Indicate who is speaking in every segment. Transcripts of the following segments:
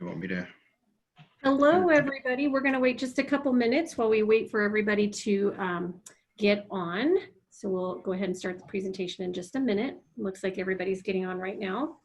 Speaker 1: You want me to?
Speaker 2: Hello, everybody. We're going to wait just a couple minutes while we wait for everybody to get on. So we'll go ahead and start the presentation in just a minute. Looks like everybody's getting on right now.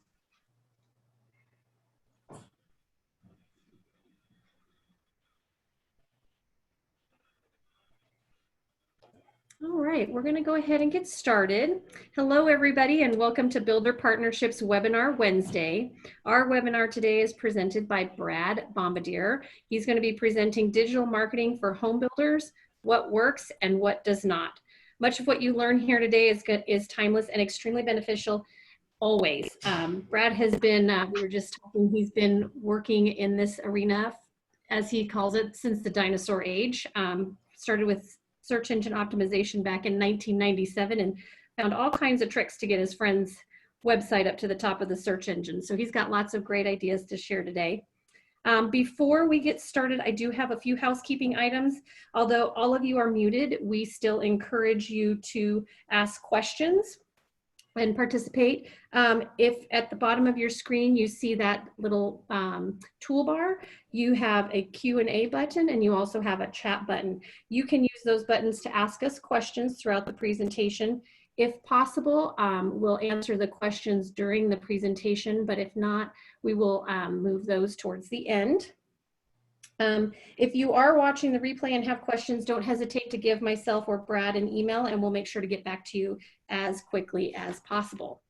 Speaker 2: All right, we're going to go ahead and get started. Hello, everybody, and welcome to Builder Partnerships Webinar Wednesday. Our webinar today is presented by Brad Bombardier. He's going to be presenting digital marketing for home builders, what works and what does not. Much of what you learn here today is timeless and extremely beneficial always. Brad has been, we were just talking, he's been working in this arena, as he calls it, since the dinosaur age. Started with search engine optimization back in 1997 and found all kinds of tricks to get his friend's website up to the top of the search engine. So he's got lots of great ideas to share today. Before we get started, I do have a few housekeeping items. Although all of you are muted, we still encourage you to ask questions and participate. If at the bottom of your screen you see that little toolbar, you have a Q&A button and you also have a chat button. You can use those buttons to ask us questions throughout the presentation. If possible, we'll answer the questions during the presentation, but if not, we will move those towards the end. If you are watching the replay and have questions, don't hesitate to give myself or Brad an email and we'll make sure to get back to you as quickly as possible.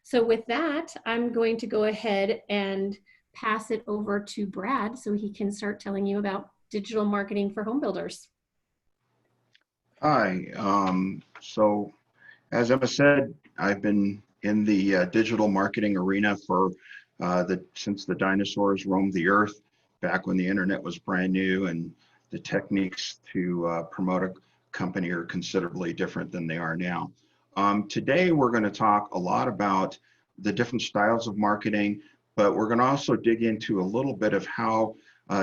Speaker 2: So with that, I'm going to go ahead and pass it over to Brad so he can start telling you about digital marketing for home builders.
Speaker 1: Hi. So as Emma said, I've been in the digital marketing arena for since the dinosaurs roamed the earth, back when the internet was brand new and the techniques to promote a company are considerably different than they are now. Today, we're going to talk a lot about the different styles of marketing, but we're going to also dig into a little bit of how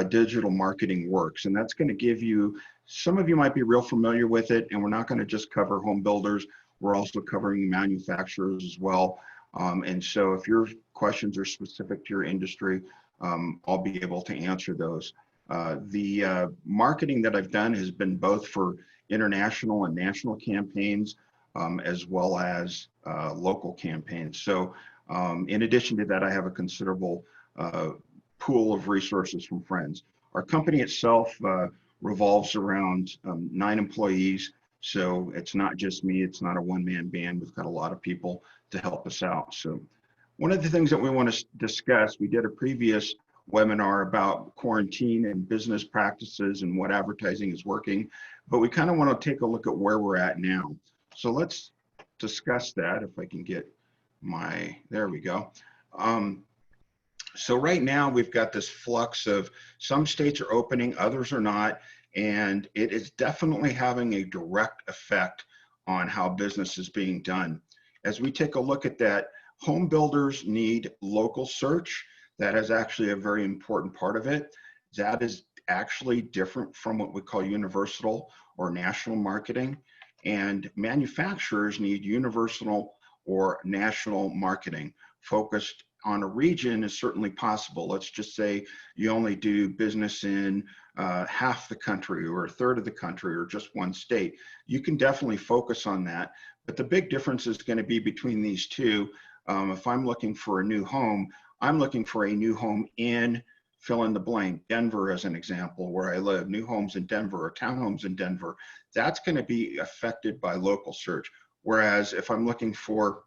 Speaker 1: digital marketing works. And that's going to give you, some of you might be real familiar with it, and we're not going to just cover home builders. We're also covering manufacturers as well. And so if your questions are specific to your industry, I'll be able to answer those. The marketing that I've done has been both for international and national campaigns, as well as local campaigns. So in addition to that, I have a considerable pool of resources from friends. Our company itself revolves around 9 employees. So it's not just me, it's not a one-man band. We've got a lot of people to help us out. So one of the things that we want to discuss, we did a previous webinar about quarantine and business practices and what advertising is working, but we kind of want to take a look at where we're at now. So let's discuss that if I can get there we go. So right now we've got this flux of some states are opening, others are not, and it is definitely having a direct effect on how business is being done. As we take a look at that, home builders need local search. That is actually a very important part of it. That is actually different from what we call universal or national marketing. And manufacturers need universal or national marketing. Focused on a region is certainly possible. Let's just say you only do business in half the country or a third of the country or just one state. You can definitely focus on that. But the big difference is going to be between these two. If I'm looking for a new home, I'm looking for a new home in fill in the blank, Denver as an example, where I live, new homes in Denver or townhomes in Denver. That's going to be affected by local search. Whereas if I'm looking for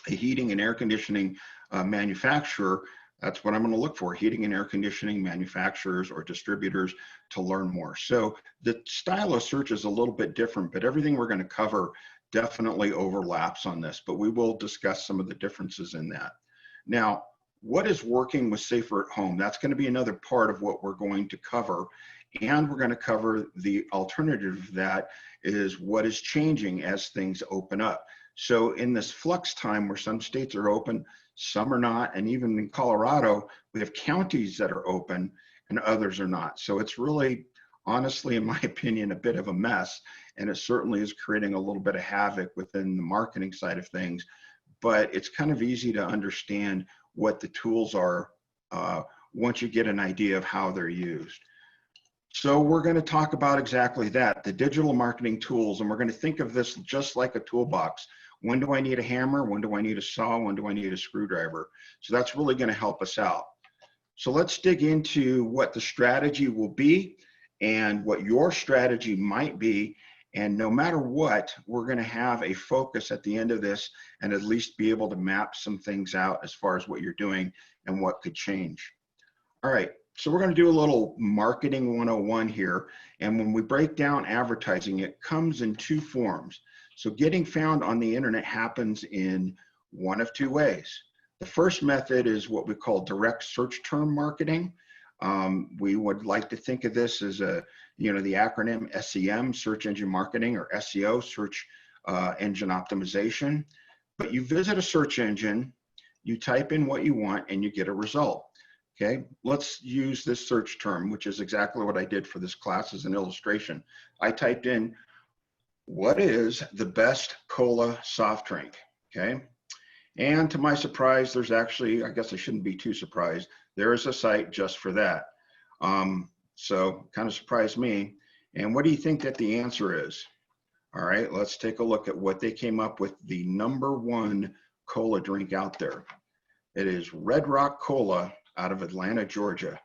Speaker 1: a heating and air conditioning manufacturer, that's what I'm going to look for, heating and air conditioning manufacturers or distributors to learn more. So the style of search is a little bit different, but everything we're going to cover definitely overlaps on this, but we will discuss some of the differences in that. Now, what is working with Safer at Home? That's going to be another part of what we're going to cover. And we're going to cover the alternative of that is what is changing as things open up. So in this flux time where some states are open, some are not, and even in Colorado, we have counties that are open and others are not. So it's really, honestly, in my opinion, a bit of a mess. And it certainly is creating a little bit of havoc within the marketing side of things. But it's kind of easy to understand what the tools are once you get an idea of how they're used. So we're going to talk about exactly that, the digital marketing tools, and we're going to think of this just like a toolbox. When do I need a hammer? When do I need a saw? When do I need a screwdriver? So that's really going to help us out. So let's dig into what the strategy will be and what your strategy might be. And no matter what, we're going to have a focus at the end of this and at least be able to map some things out as far as what you're doing and what could change. All right, so we're going to do a little marketing 101 here. And when we break down advertising, it comes in two forms. So getting found on the internet happens in one of two ways. The first method is what we call direct search term marketing. We would like to think of this as the acronym SEM, search engine marketing, or SEO, search engine optimization. But you visit a search engine, you type in what you want, and you get a result. Okay, let's use this search term, which is exactly what I did for this class as an illustration. I typed in, what is the best cola soft drink? Okay. And to my surprise, there's actually, I guess I shouldn't be too surprised, there is a site just for that. So kind of surprised me. And what do you think that the answer is? All right, let's take a look at what they came up with, the #1 cola drink out there. It is Red Rock Cola out of Atlanta, Georgia.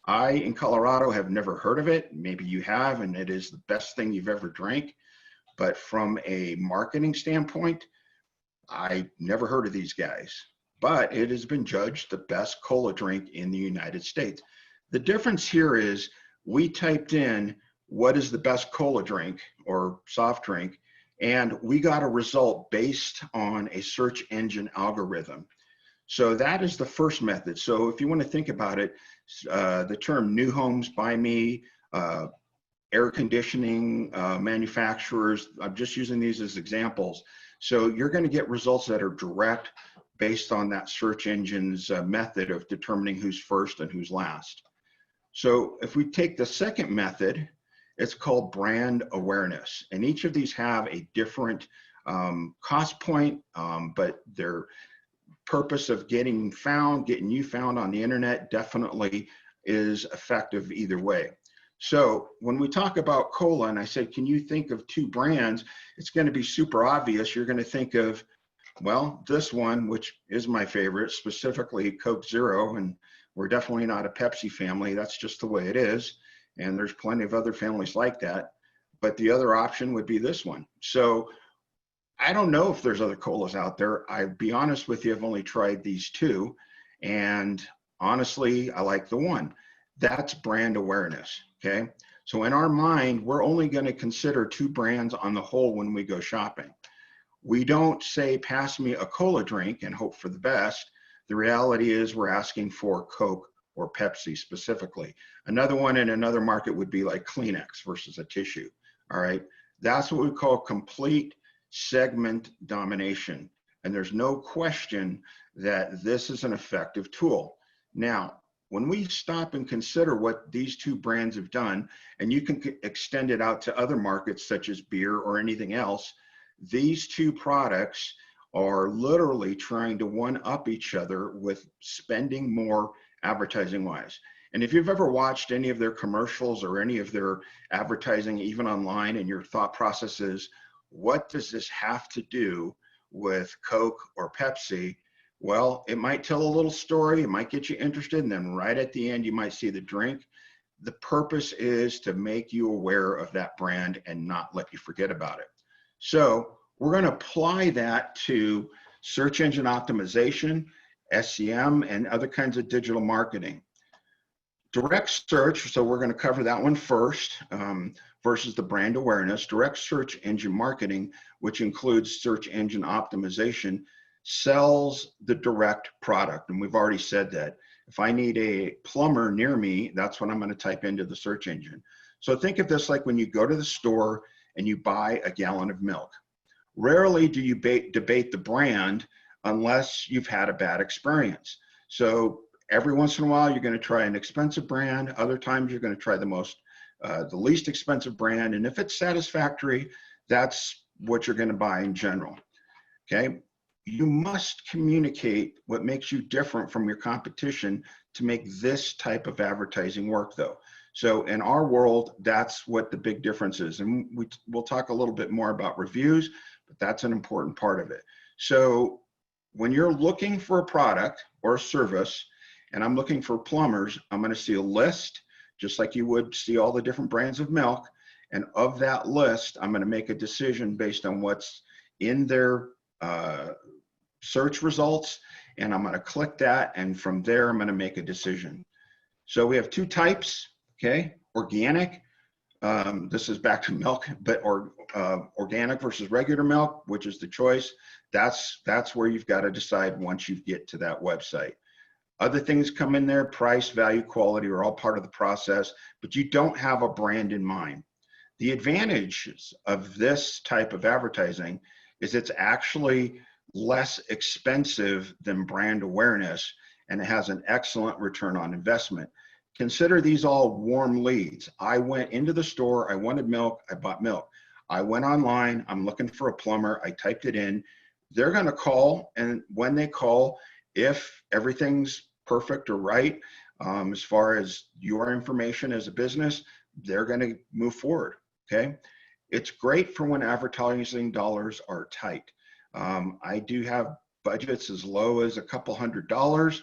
Speaker 1: I, in Colorado, have never heard of it. Maybe you have, and it is the best thing you've ever drank. But from a marketing standpoint, I never heard of these guys, but it has been judged the best cola drink in the United States. The difference here is we typed in what is the best cola drink or soft drink, and we got a result based on a search engine algorithm. So that is the first method. So if you want to think about it, the term new homes by me, air conditioning manufacturers, I'm just using these as examples. So you're going to get results that are direct based on that search engine's method of determining who's first and who's last. So if we take the second method, it's called brand awareness. And each of these have a different cost point, but their purpose of getting you found on the internet definitely is effective either way. So when we talk about cola, and I said, can you think of two brands? It's going to be super obvious. You're going to think of, well, this one, which is my favorite, specifically Coke Zero, and we're definitely not a Pepsi family. That's just the way it is. And there's plenty of other families like that. But the other option would be this one. So I don't know if there's other colas out there. I'll be honest with you, I've only tried these two. And honestly, I like the one. That's brand awareness, okay? So in our mind, we're only going to consider two brands on the whole when we go shopping. We don't say, pass me a cola drink and hope for the best. The reality is we're asking for Coke or Pepsi specifically. Another one in another market would be like Kleenex versus a tissue, all right? That's what we call complete segment domination. And there's no question that this is an effective tool. Now, when we stop and consider what these two brands have done, and you can extend it out to other markets such as beer or anything else, these two products are literally trying to one-up each other with spending more advertising-wise. And if you've ever watched any of their commercials or any of their advertising, even online, and your thought process is, what does this have to do with Coke or Pepsi? Well, it might tell a little story, it might get you interested, and then right at the end, you might see the drink. The purpose is to make you aware of that brand and not let you forget about it. So we're going to apply that to search engine optimization, SEM, and other kinds of digital marketing. Direct search, so we're going to cover that one first, versus the brand awareness. Direct search engine marketing, which includes search engine optimization, sells the direct product. And we've already said that. If I need a plumber near me, that's what I'm going to type into the search engine. So think of this like when you go to the store and you buy a gallon of milk. Rarely do you debate the brand unless you've had a bad experience. So every once in a while, you're going to try an expensive brand. Other times, you're going to try the least expensive brand. And if it's satisfactory, that's what you're going to buy in general. Okay. You must communicate what makes you different from your competition to make this type of advertising work though. So in our world, that's what the big difference is. And we'll talk a little bit more about reviews, but that's an important part of it. So when you're looking for a product or a service, and I'm looking for plumbers, I'm going to see a list, just like you would see all the different brands of milk. And of that list, I'm going to make a decision based on what's in their search results. And I'm going to click that. And from there, I'm going to make a decision. So we have two types, okay? Organic. This is back to milk, but organic versus regular milk, which is the choice. That's where you've got to decide once you get to that website. Other things come in there, price, value, quality are all part of the process, but you don't have a brand in mind. The advantages of this type of advertising is it's actually less expensive than brand awareness, and it has an excellent return on investment. Consider these all warm leads. I went into the store, I wanted milk, I bought milk. I went online, I'm looking for a plumber, I typed it in. They're going to call, and when they call, if everything's perfect or right, as far as your information as a business, they're going to move forward, okay? It's great for when advertising dollars are tight. I do have budgets as low as a couple $100s,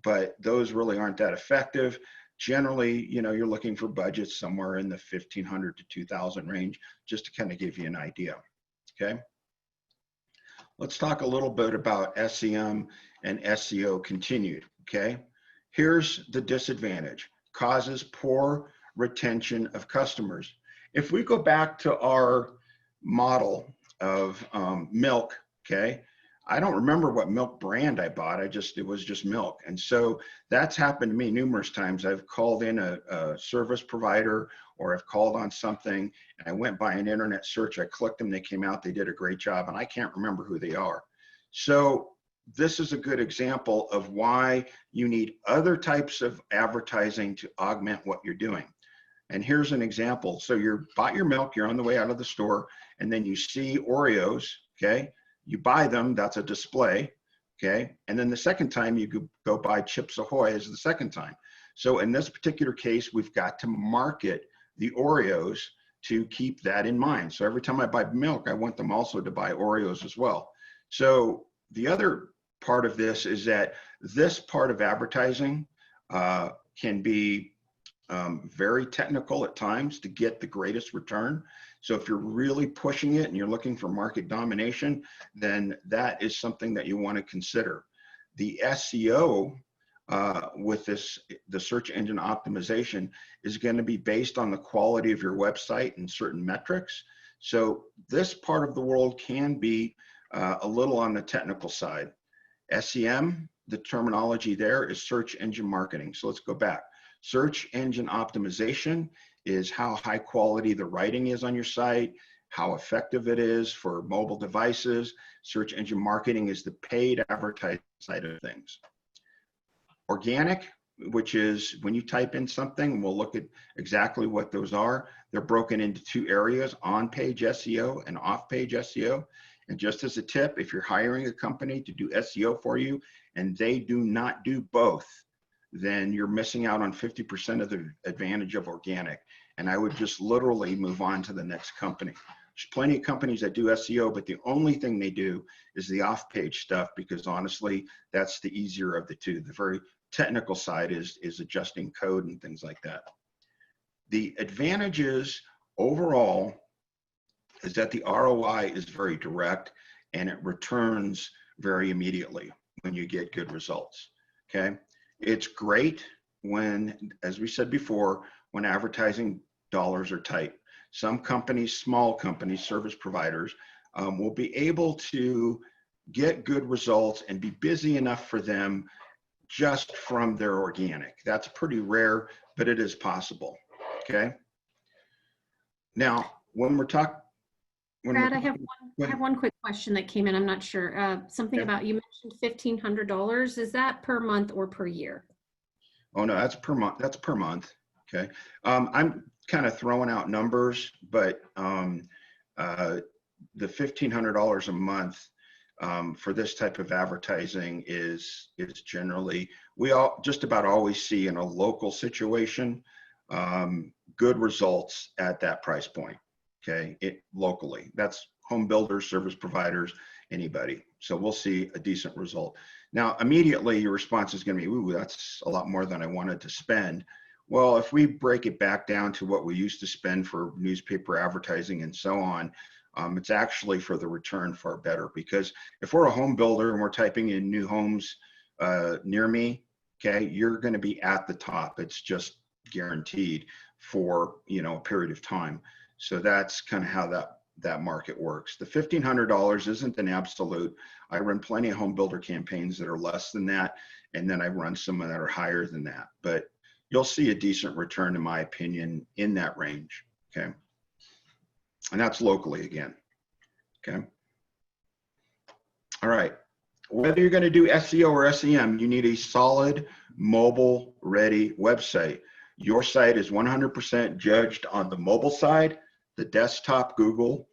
Speaker 1: but those really aren't that effective. Generally, you know, you're looking for budgets somewhere in the 1,500 to 2,000 range, just to kind of give you an idea, okay? Let's talk a little bit about SEM and SEO continued, okay? Here's the disadvantage: causes poor retention of customers. If we go back to our model of milk, okay, I don't remember what milk brand I bought. It was just milk. And so that's happened to me numerous times. I've called in a service provider, or I've called on something and I went by an internet search, I clicked them, they came out, they did a great job, and I can't remember who they are. So this is a good example of why you need other types of advertising to augment what you're doing. And here's an example. So you bought your milk, you're on the way out of the store, and then you see Oreos, okay? You buy them, that's a display, okay? And then the second time you go buy Chips Ahoy is the second time. So in this particular case, we've got to market the Oreos to keep that in mind. So every time I buy milk, I want them also to buy Oreos as well. So the other part of this is that this part of advertising can be very technical at times to get the greatest return. So if you're really pushing it and you're looking for market domination, then that is something that you want to consider. The SEO with the search engine optimization is going to be based on the quality of your website and certain metrics. So this part of the world can be a little on the technical side. SEM, the terminology there is search engine marketing. So let's go back. Search engine optimization is how high quality the writing is on your site, how effective it is for mobile devices. Search engine marketing is the paid advertising side of things. Organic, which is when you type in something, we'll look at exactly what those are. They're broken into two areas: on-page SEO and off-page SEO. And just as a tip, if you're hiring a company to do SEO for you and they do not do both, then you're missing out on 50% of the advantage of organic. And I would just literally move on to the next company. There's plenty of companies that do SEO, but the only thing they do is the off-page stuff, because honestly, that's the easier of the two. The very technical side is adjusting code and things like that. The advantages overall is that the ROI is very direct and it returns very immediately when you get good results, okay? It's great when, as we said before, when advertising dollars are tight. Some companies, small companies, service providers, will be able to get good results and be busy enough for them just from their organic. That's pretty rare, but it is possible, okay? Now, when we're talking,
Speaker 2: Brad, I have one quick question that came in. I'm not sure. Something about, you mentioned $1,500. Is that per month or per year?
Speaker 1: Oh no, that's per month. That's per month. Okay. I'm kind of throwing out numbers, but the $1,500 a month for this type of advertising is generally, we all just about always see in a local situation, good results at that price point. Okay, locally, that's home builders, service providers, anybody. So we'll see a decent result. Now, immediately your response is going to be, ooh, that's a lot more than I wanted to spend. Well, if we break it back down to what we used to spend for newspaper advertising and so on, it's actually for the return far better, because if we're a home builder and we're typing in new homes near me, okay, you're going to be at the top. It's just guaranteed for, you know, a period of time. So that's kind of how that market works. The $1,500 isn't an absolute. I run plenty of home builder campaigns that are less than that, and then I run some that are higher than that. But you'll see a decent return, in my opinion, in that range. Okay. And that's locally again. Okay. All right. Whether you're going to do SEO or SEM, you need a solid mobile ready website. Your site is 100% judged on the mobile side. The desktop Google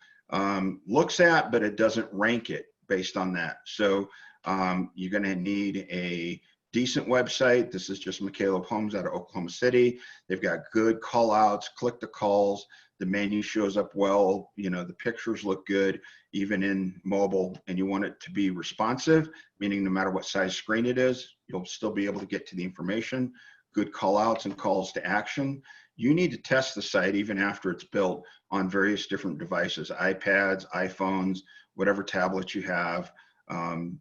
Speaker 1: looks at, but it doesn't rank it based on that. So you're going to need a decent website. This is just McCaleb Homes out of Oklahoma City. They've got good call outs, click to calls. The menu shows up well. You know, the pictures look good, even in mobile, and you want it to be responsive, meaning no matter what size screen it is, you'll still be able to get to the information. Good call outs and calls to action. You need to test the site even after it's built on various different devices, iPads, iPhones, whatever tablets you have,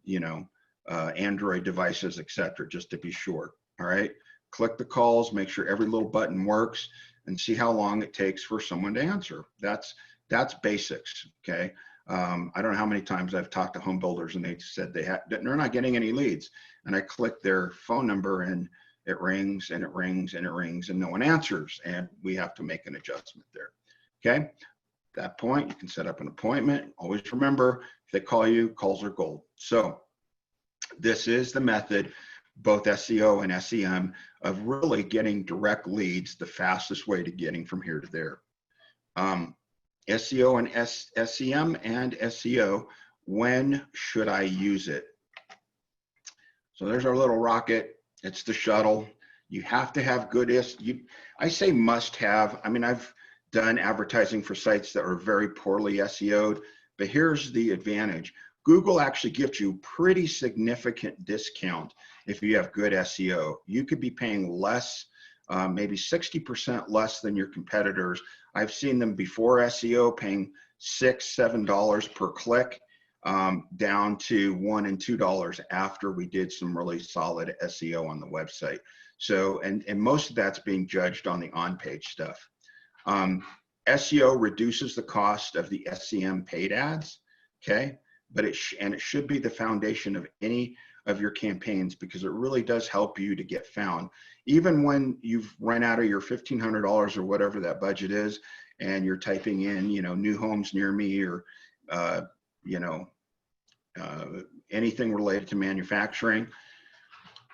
Speaker 1: you know, Android devices, etc., just to be sure. All right. Click the calls, make sure every little button works, and see how long it takes for someone to answer. That's basics. Okay. I don't know how many times I've talked to home builders and they said they're not getting any leads. And I click their phone number and it rings and it rings and it rings and no one answers. And we have to make an adjustment there. Okay. At that point, you can set up an appointment. Always remember, if they call you, calls are gold. So this is the method, both SEO and SEM, of really getting direct leads, the fastest way to getting from here to there. SEO and SEM and SEO, when should I use it? So there's our little rocket. It's the shuttle. You have to have good I say must have. I mean, I've done advertising for sites that are very poorly SEO'd, but here's the advantage. Google actually gives you pretty significant discount if you have good SEO. You could be paying less, maybe 60% less than your competitors. I've seen them before SEO paying $6, $7 per click, down to $1 and $2 after we did some really solid SEO on the website. So, and most of that's being judged on the on-page stuff. SEO reduces the cost of the SEM paid ads, okay? But it should be the foundation of any of your campaigns, because it really does help you to get found. Even when you've run out of your $1,500 or whatever that budget is, and you're typing in, you know, new homes near me, or, you know, anything related to manufacturing.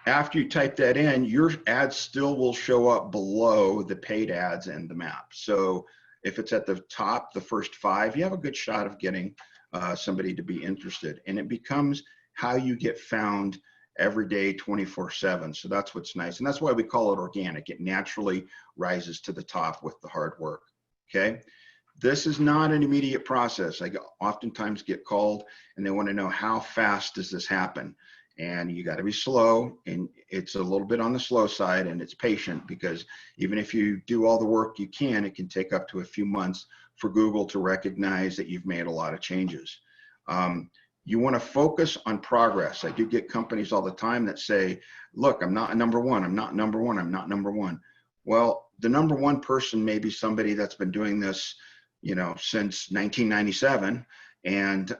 Speaker 1: After you type that in, your ads still will show up below the paid ads and the map. So if it's at the top, the first 5, you have a good shot of getting somebody to be interested. And it becomes how you get found every day, 24/7. So that's what's nice. And that's why we call it organic. It naturally rises to the top with the hard work. Okay. This is not an immediate process. I oftentimes get called and they want to know, how fast does this happen? And you got to be slow, and it's a little bit on the slow side, and it's patient, because even if you do all the work you can, it can take up to a few months for Google to recognize that you've made a lot of changes. You want to focus on progress. I do get companies all the time that say, look, I'm not number one. I'm not number one. I'm not number one. Well, the number one person may be somebody that's been doing this, you know, since 1997. And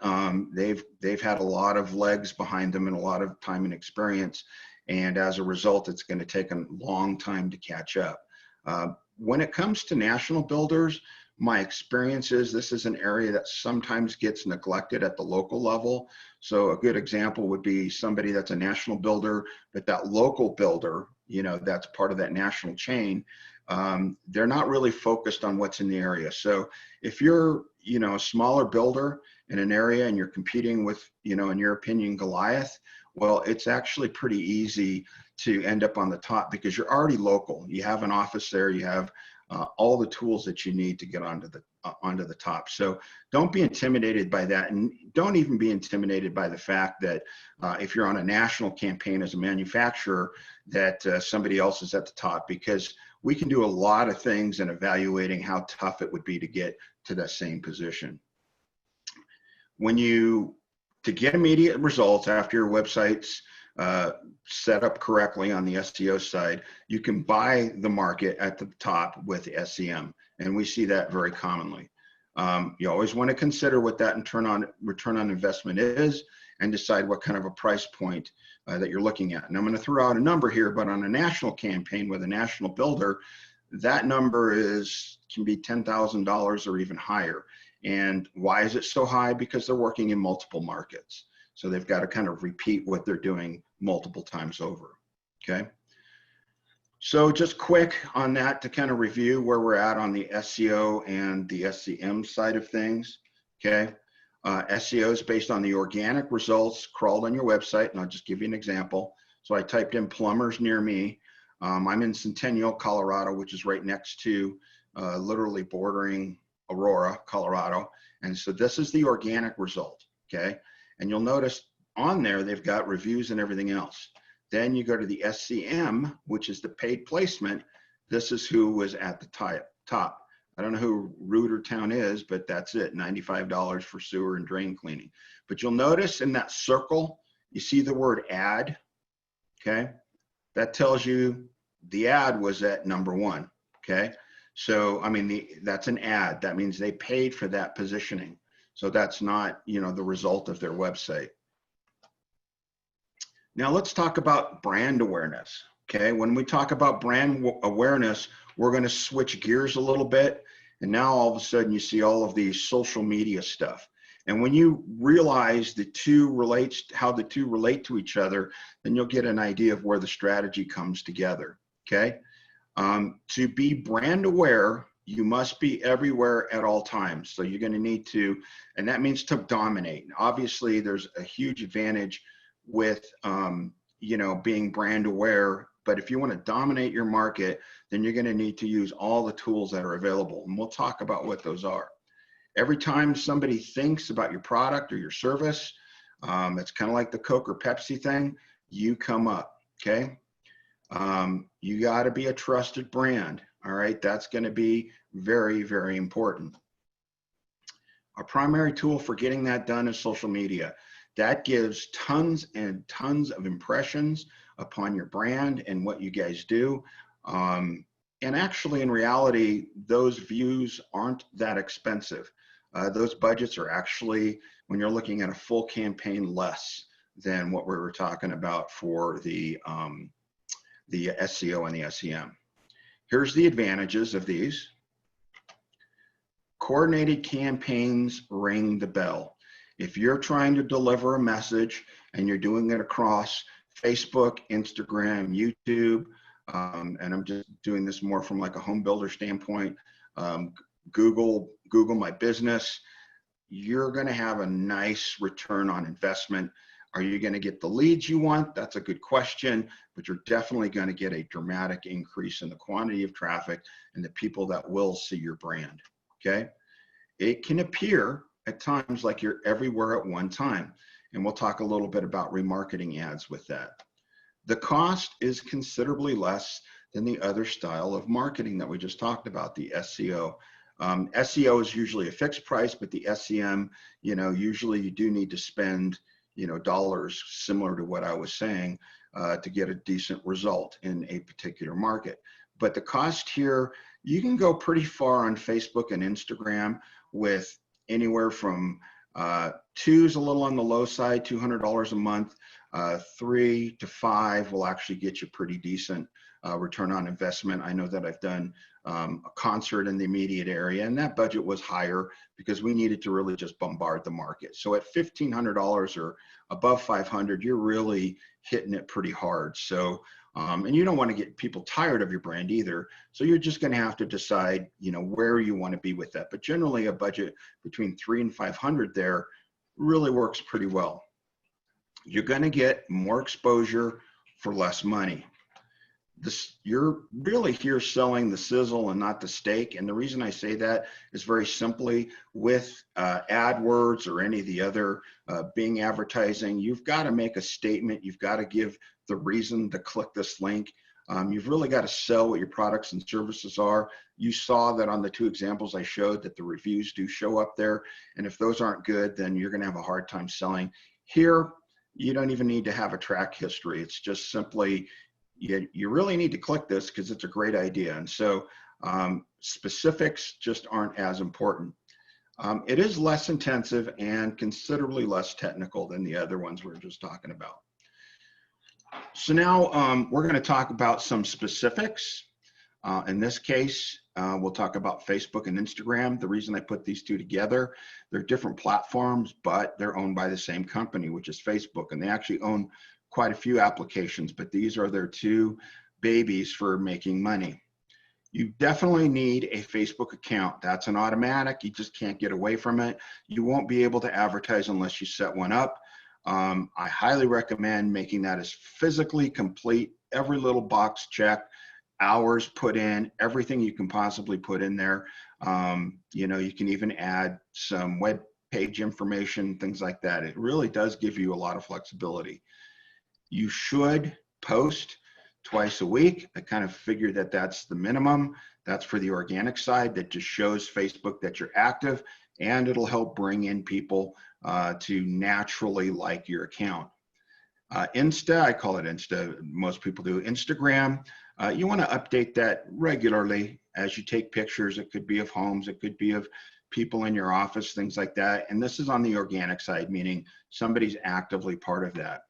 Speaker 1: they've had a lot of legs behind them and a lot of time and experience. And as a result, it's going to take a long time to catch up. When it comes to national builders, my experience is this is an area that sometimes gets neglected at the local level. So a good example would be somebody that's a national builder, but that local builder, you know, that's part of that national chain, they're not really focused on what's in the area. So if you're, you know, a smaller builder in an area and you're competing with, you know, in your opinion, Goliath, well, it's actually pretty easy to end up on the top because you're already local. You have an office there, you have all the tools that you need to get onto the top. So don't be intimidated by that, and don't even be intimidated by the fact that if you're on a national campaign as a manufacturer, that somebody else is at the top, because we can do a lot of things in evaluating how tough it would be to get to that same position. To get immediate results after your website's set up correctly on the SEO side, you can buy the market at the top with SEM, and we see that very commonly. You always want to consider what that return on investment is, and decide what kind of a price point that you're looking at. And I'm going to throw out a number here, but on a national campaign with a national builder, that number can be $10,000 or even higher. And why is it so high? Because they're working in multiple markets. So they've got to kind of repeat what they're doing multiple times over, okay? So just quick on that to kind of review where we're at on the SEO and the SEM side of things, okay? SEO is based on the organic results crawled on your website, and I'll just give you an example. So I typed in plumbers near me. I'm in Centennial, Colorado, which is right next to, literally bordering Aurora, Colorado. And so this is the organic result, okay? And you'll notice on there, they've got reviews and everything else. Then you go to the SCM, which is the paid placement. This is who was at the top. I don't know who Rootertown is, but that's it, $95 for sewer and drain cleaning. But you'll notice in that circle, you see the word ad, okay? That tells you the ad was at number 1, okay? So, I mean, that's an ad. That means they paid for that positioning. So that's not, you know, the result of their website. Now let's talk about brand awareness, okay? When we talk about brand awareness, we're going to switch gears a little bit. And now all of a sudden you see all of these social media stuff. And when you realize how the two relate to each other, then you'll get an idea of where the strategy comes together, okay? To be brand aware, you must be everywhere at all times. So you're going to need to, and that means to dominate. Obviously, there's a huge advantage with, you know, being brand aware. But if you want to dominate your market, then you're going to need to use all the tools that are available. And we'll talk about what those are. Every time somebody thinks about your product or your service, it's kind of like the Coke or Pepsi thing, you come up, okay? You got to be a trusted brand, all right? That's going to be very, very important. Our primary tool for getting that done is social media. That gives tons and tons of impressions upon your brand and what you guys do. And actually, in reality, those views aren't that expensive. Those budgets are actually, when you're looking at a full campaign, less than what we were talking about for the SEO and the SEM. Here's the advantages of these. Coordinated campaigns ring the bell. If you're trying to deliver a message and you're doing it across Facebook, Instagram, YouTube, and I'm just doing this more from like a home builder standpoint, Google My Business, you're going to have a nice return on investment. Are you going to get the leads you want? That's a good question, but you're definitely going to get a dramatic increase in the quantity of traffic and the people that will see your brand, okay? It can appear at times like you're everywhere at one time, and we'll talk a little bit about remarketing ads with that. The cost is considerably less than the other style of marketing that we just talked about, the SEO. SEO is usually a fixed price, but the SEM, you know, usually you do need to spend, you know, dollars, similar to what I was saying, to get a decent result in a particular market. But the cost here, you can go pretty far on Facebook and Instagram with anywhere from 2 is a little on the low side, $200 a month. 3 to 5 will actually get you pretty decent return on investment. I know that I've done a concert in the immediate area, and that budget was higher because we needed to really just bombard the market. So at $1,500 or above $500, you're really hitting it pretty hard. So, and you don't want to get people tired of your brand either. So you're just going to have to decide, you know, where you want to be with that. But generally, a budget between 3 and 500 there really works pretty well. You're going to get more exposure for less money. You're really here selling the sizzle and not the steak. And the reason I say that is very simply with AdWords or any of the other Bing advertising, you've got to make a statement. You've got to give the reason to click this link. You've really got to sell what your products and services are. You saw that on the 2 examples I showed that the reviews do show up there. And if those aren't good, then you're going to have a hard time selling. Here, you don't even need to have a track history. It's just simply, you really need to click this because it's a great idea. And so specifics just aren't as important. It is less intensive and considerably less technical than the other ones we were just talking about. So now we're going to talk about some specifics. In this case, we'll talk about Facebook and Instagram. The reason I put these 2 together, they're different platforms, but they're owned by the same company, which is Facebook. And they actually own quite a few applications, but these are their 2 babies for making money. You definitely need a Facebook account. That's an automatic. You just can't get away from it. You won't be able to advertise unless you set one up. I highly recommend making that as physically complete, every little box checked, hours put in, everything you can possibly put in there. You know, you can even add some web page information, things like that. It really does give you a lot of flexibility. You should post twice a week. I kind of figured that that's the minimum. That's for the organic side. That just shows Facebook that you're active, and it'll help bring in people to naturally like your account. Insta, I call it Insta, most people do. Instagram, you want to update that regularly as you take pictures. It could be of homes, it could be of people in your office, things like that. And this is on the organic side, meaning somebody's actively part of that.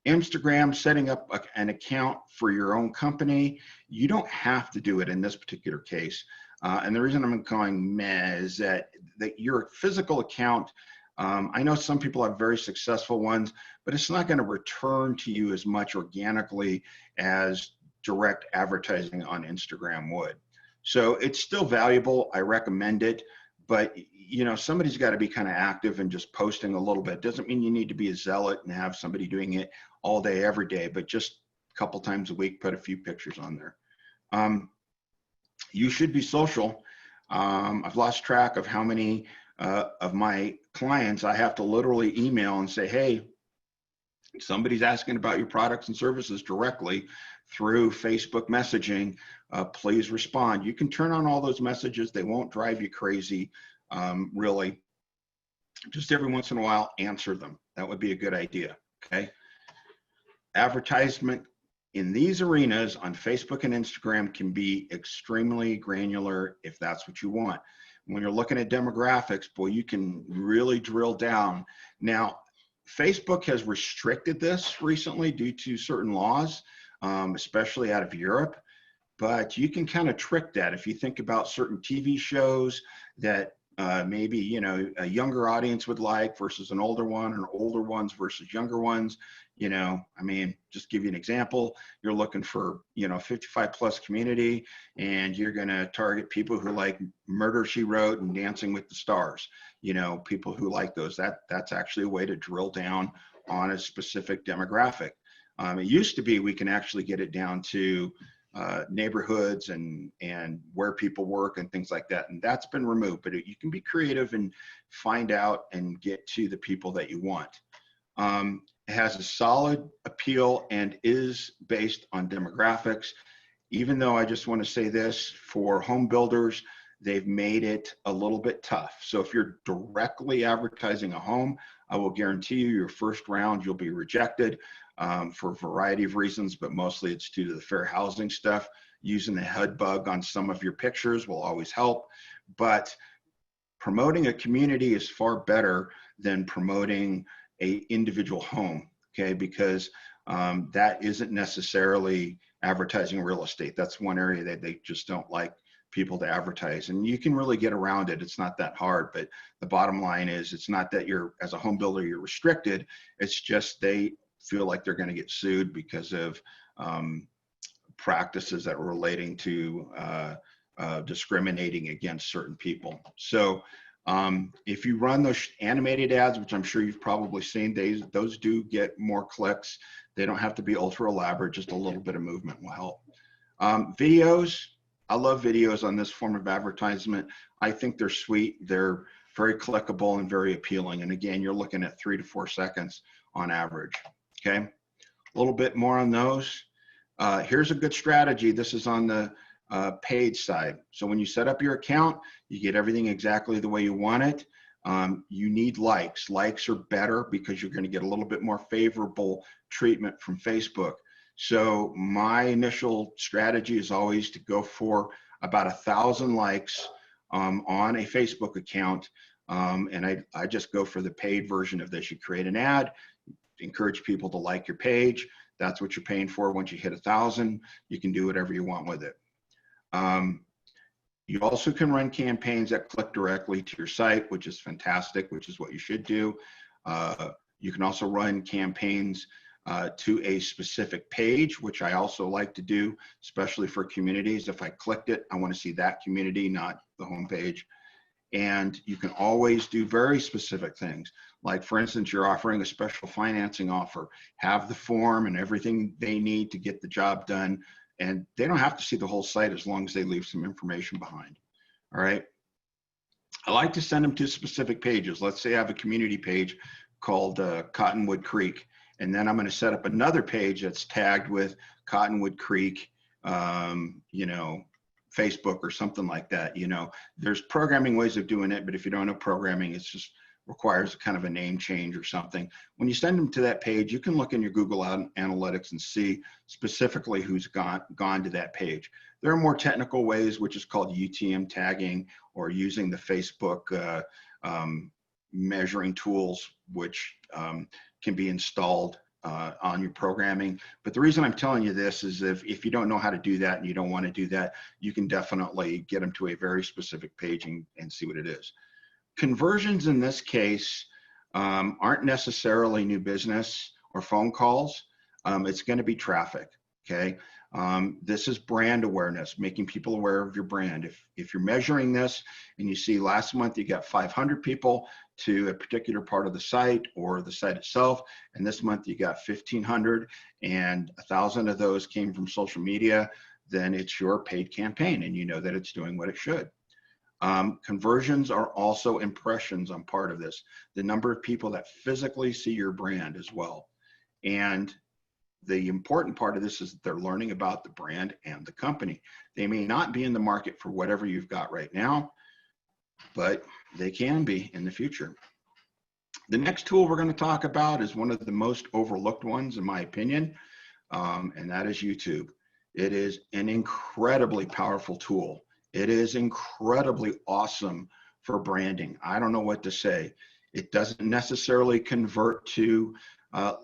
Speaker 1: Instagram, setting up an account for your own company, you don't have to do it in this particular case. And the reason I'm calling meh is that your physical account, I know some people have very successful ones, but it's not going to return to you as much organically as direct advertising on Instagram would. So it's still valuable. I recommend it. But, you know, somebody's got to be kind of active and just posting a little bit. Doesn't mean you need to be a zealot and have somebody doing it all day, every day, but just a couple times a week, put a few pictures on there. You should be social. I've lost track of how many of my clients I have to literally email and say, hey, somebody's asking about your products and services directly through Facebook messaging, please respond. You can turn on all those messages. They won't drive you crazy, really. Just every once in a while, answer them. That would be a good idea, okay? Advertisement in these arenas on Facebook and Instagram can be extremely granular if that's what you want. When you're looking at demographics, boy, you can really drill down. Now, Facebook has restricted this recently due to certain laws, especially out of Europe, but you can kind of trick that. If you think about certain TV shows that maybe, you know, a younger audience would like versus an older one, or older ones versus younger ones, you know, I mean, just give you an example, you're looking for, you know, 55 plus community, and you're going to target people who like Murder, She Wrote and Dancing with the Stars, you know, people who like those. That's actually a way to drill down on a specific demographic. It used to be we can actually get it down to neighborhoods and where people work and things like that, and that's been removed. But you can be creative and find out and get to the people that you want. It has a solid appeal and is based on demographics. Even though I just want to say this, for home builders, they've made it a little bit tough. So if you're directly advertising a home, I will guarantee you your first round you'll be rejected for a variety of reasons, but mostly it's due to the fair housing stuff. Using the HUD bug on some of your pictures will always help, but promoting a community is far better than promoting a individual home, okay? Because that isn't necessarily advertising real estate. That's one area that they just don't like people to advertise, and you can really get around it. It's not that hard, but the bottom line is it's not that you're, as a home builder, you're restricted. It's just they feel like they're going to get sued because of practices that are relating to discriminating against certain people. So If you run those animated ads, which I'm sure you've probably seen, those do get more clicks. They don't have to be ultra elaborate, just a little bit of movement will help. Videos, I love videos on this form of advertisement. I think they're sweet. They're very clickable and very appealing. And again, you're looking at 3 to 4 seconds on average. Okay, a little bit more on those. Here's a good strategy. This is on the paid side. So when you set up your account, you get everything exactly the way you want it. You need likes. Likes are better because you're going to get a little bit more favorable treatment from Facebook. So my initial strategy is always to go for about 1,000 likes on a Facebook account. And I just go for the paid version of this. You create an ad, encourage people to like your page. That's what you're paying for. Once you hit 1,000, you can do whatever you want with it. You also can run campaigns that click directly to your site, which is fantastic, which is what you should do. You can also run campaigns to a specific page, which I also like to do, especially for communities. If I clicked it, I want to see that community, not the home page. And you can always do very specific things. Like, for instance, you're offering a special financing offer, have the form and everything they need to get the job done. And they don't have to see the whole site as long as they leave some information behind. All right. I like to send them to specific pages. Let's say I have a community page called Cottonwood Creek. And then I'm going to set up another page that's tagged with Cottonwood Creek, you know, Facebook or something like that. You know, there's programming ways of doing it, but if you don't know programming, it's just requires kind of a name change or something. When you send them to that page, you can look in your Google Analytics and see specifically who's gone to that page. There are more technical ways, which is called UTM tagging, or using the Facebook measuring tools, which can be installed on your programming. But the reason I'm telling you this is if you don't know how to do that and you don't want to do that, you can definitely get them to a very specific page and see what it is. Conversions in this case aren't necessarily new business or phone calls. It's going to be traffic. Okay. This is brand awareness, making people aware of your brand. If you're measuring this and you see last month you got 500 people to a particular part of the site or the site itself, and this month you got 1,500 and 1,000 of those came from social media, then it's your paid campaign and you know that it's doing what it should. Conversions are also impressions on part of this, the number of people that physically see your brand as well. And the important part of this is that they're learning about the brand and the company. They may not be in the market for whatever you've got right now, but they can be in the future. The next tool we're going to talk about is one of the most overlooked ones, in my opinion, and that is YouTube. It is an incredibly powerful tool. It is incredibly awesome for branding. I don't know what to say. It doesn't necessarily convert to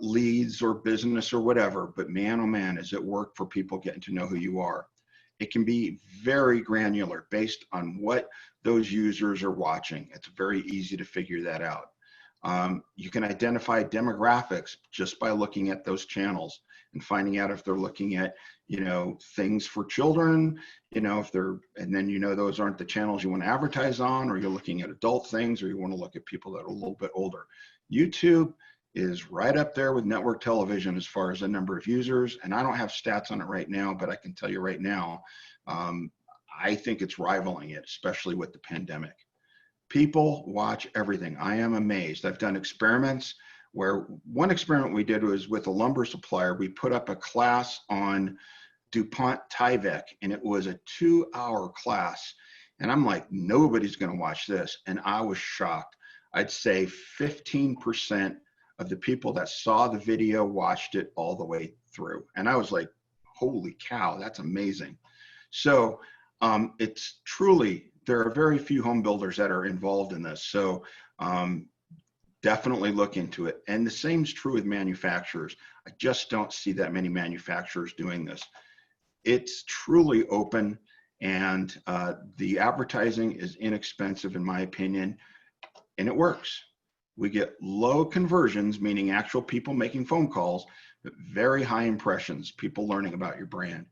Speaker 1: leads or business or whatever, but man, oh man, does it work for people getting to know who you are. It can be very granular based on what those users are watching. It's very easy to figure that out. You can identify demographics just by looking at those channels and finding out if they're looking at, you know, things for children, you know, if they're, and then, you know, those aren't the channels you want to advertise on, or you're looking at adult things, or you want to look at people that are a little bit older. YouTube is right up there with network television as far as the number of users. And I don't have stats on it right now, but I can tell you right now, I think it's rivaling it, especially with the pandemic. People watch everything. I am amazed. I've done experiments where one experiment we did was with a lumber supplier. We put up a class on DuPont Tyvek, and it was a 2-hour class. And I'm like, nobody's going to watch this. And I was shocked. I'd say 15% of the people that saw the video watched it all the way through. And I was like, holy cow, that's amazing. So it's truly, there are very few home builders that are involved in this. So definitely look into it. And the same is true with manufacturers. I just don't see that many manufacturers doing this. It's truly open, and the advertising is inexpensive in my opinion, and it works. We get low conversions, meaning actual people making phone calls, but very high impressions, people learning about your brand.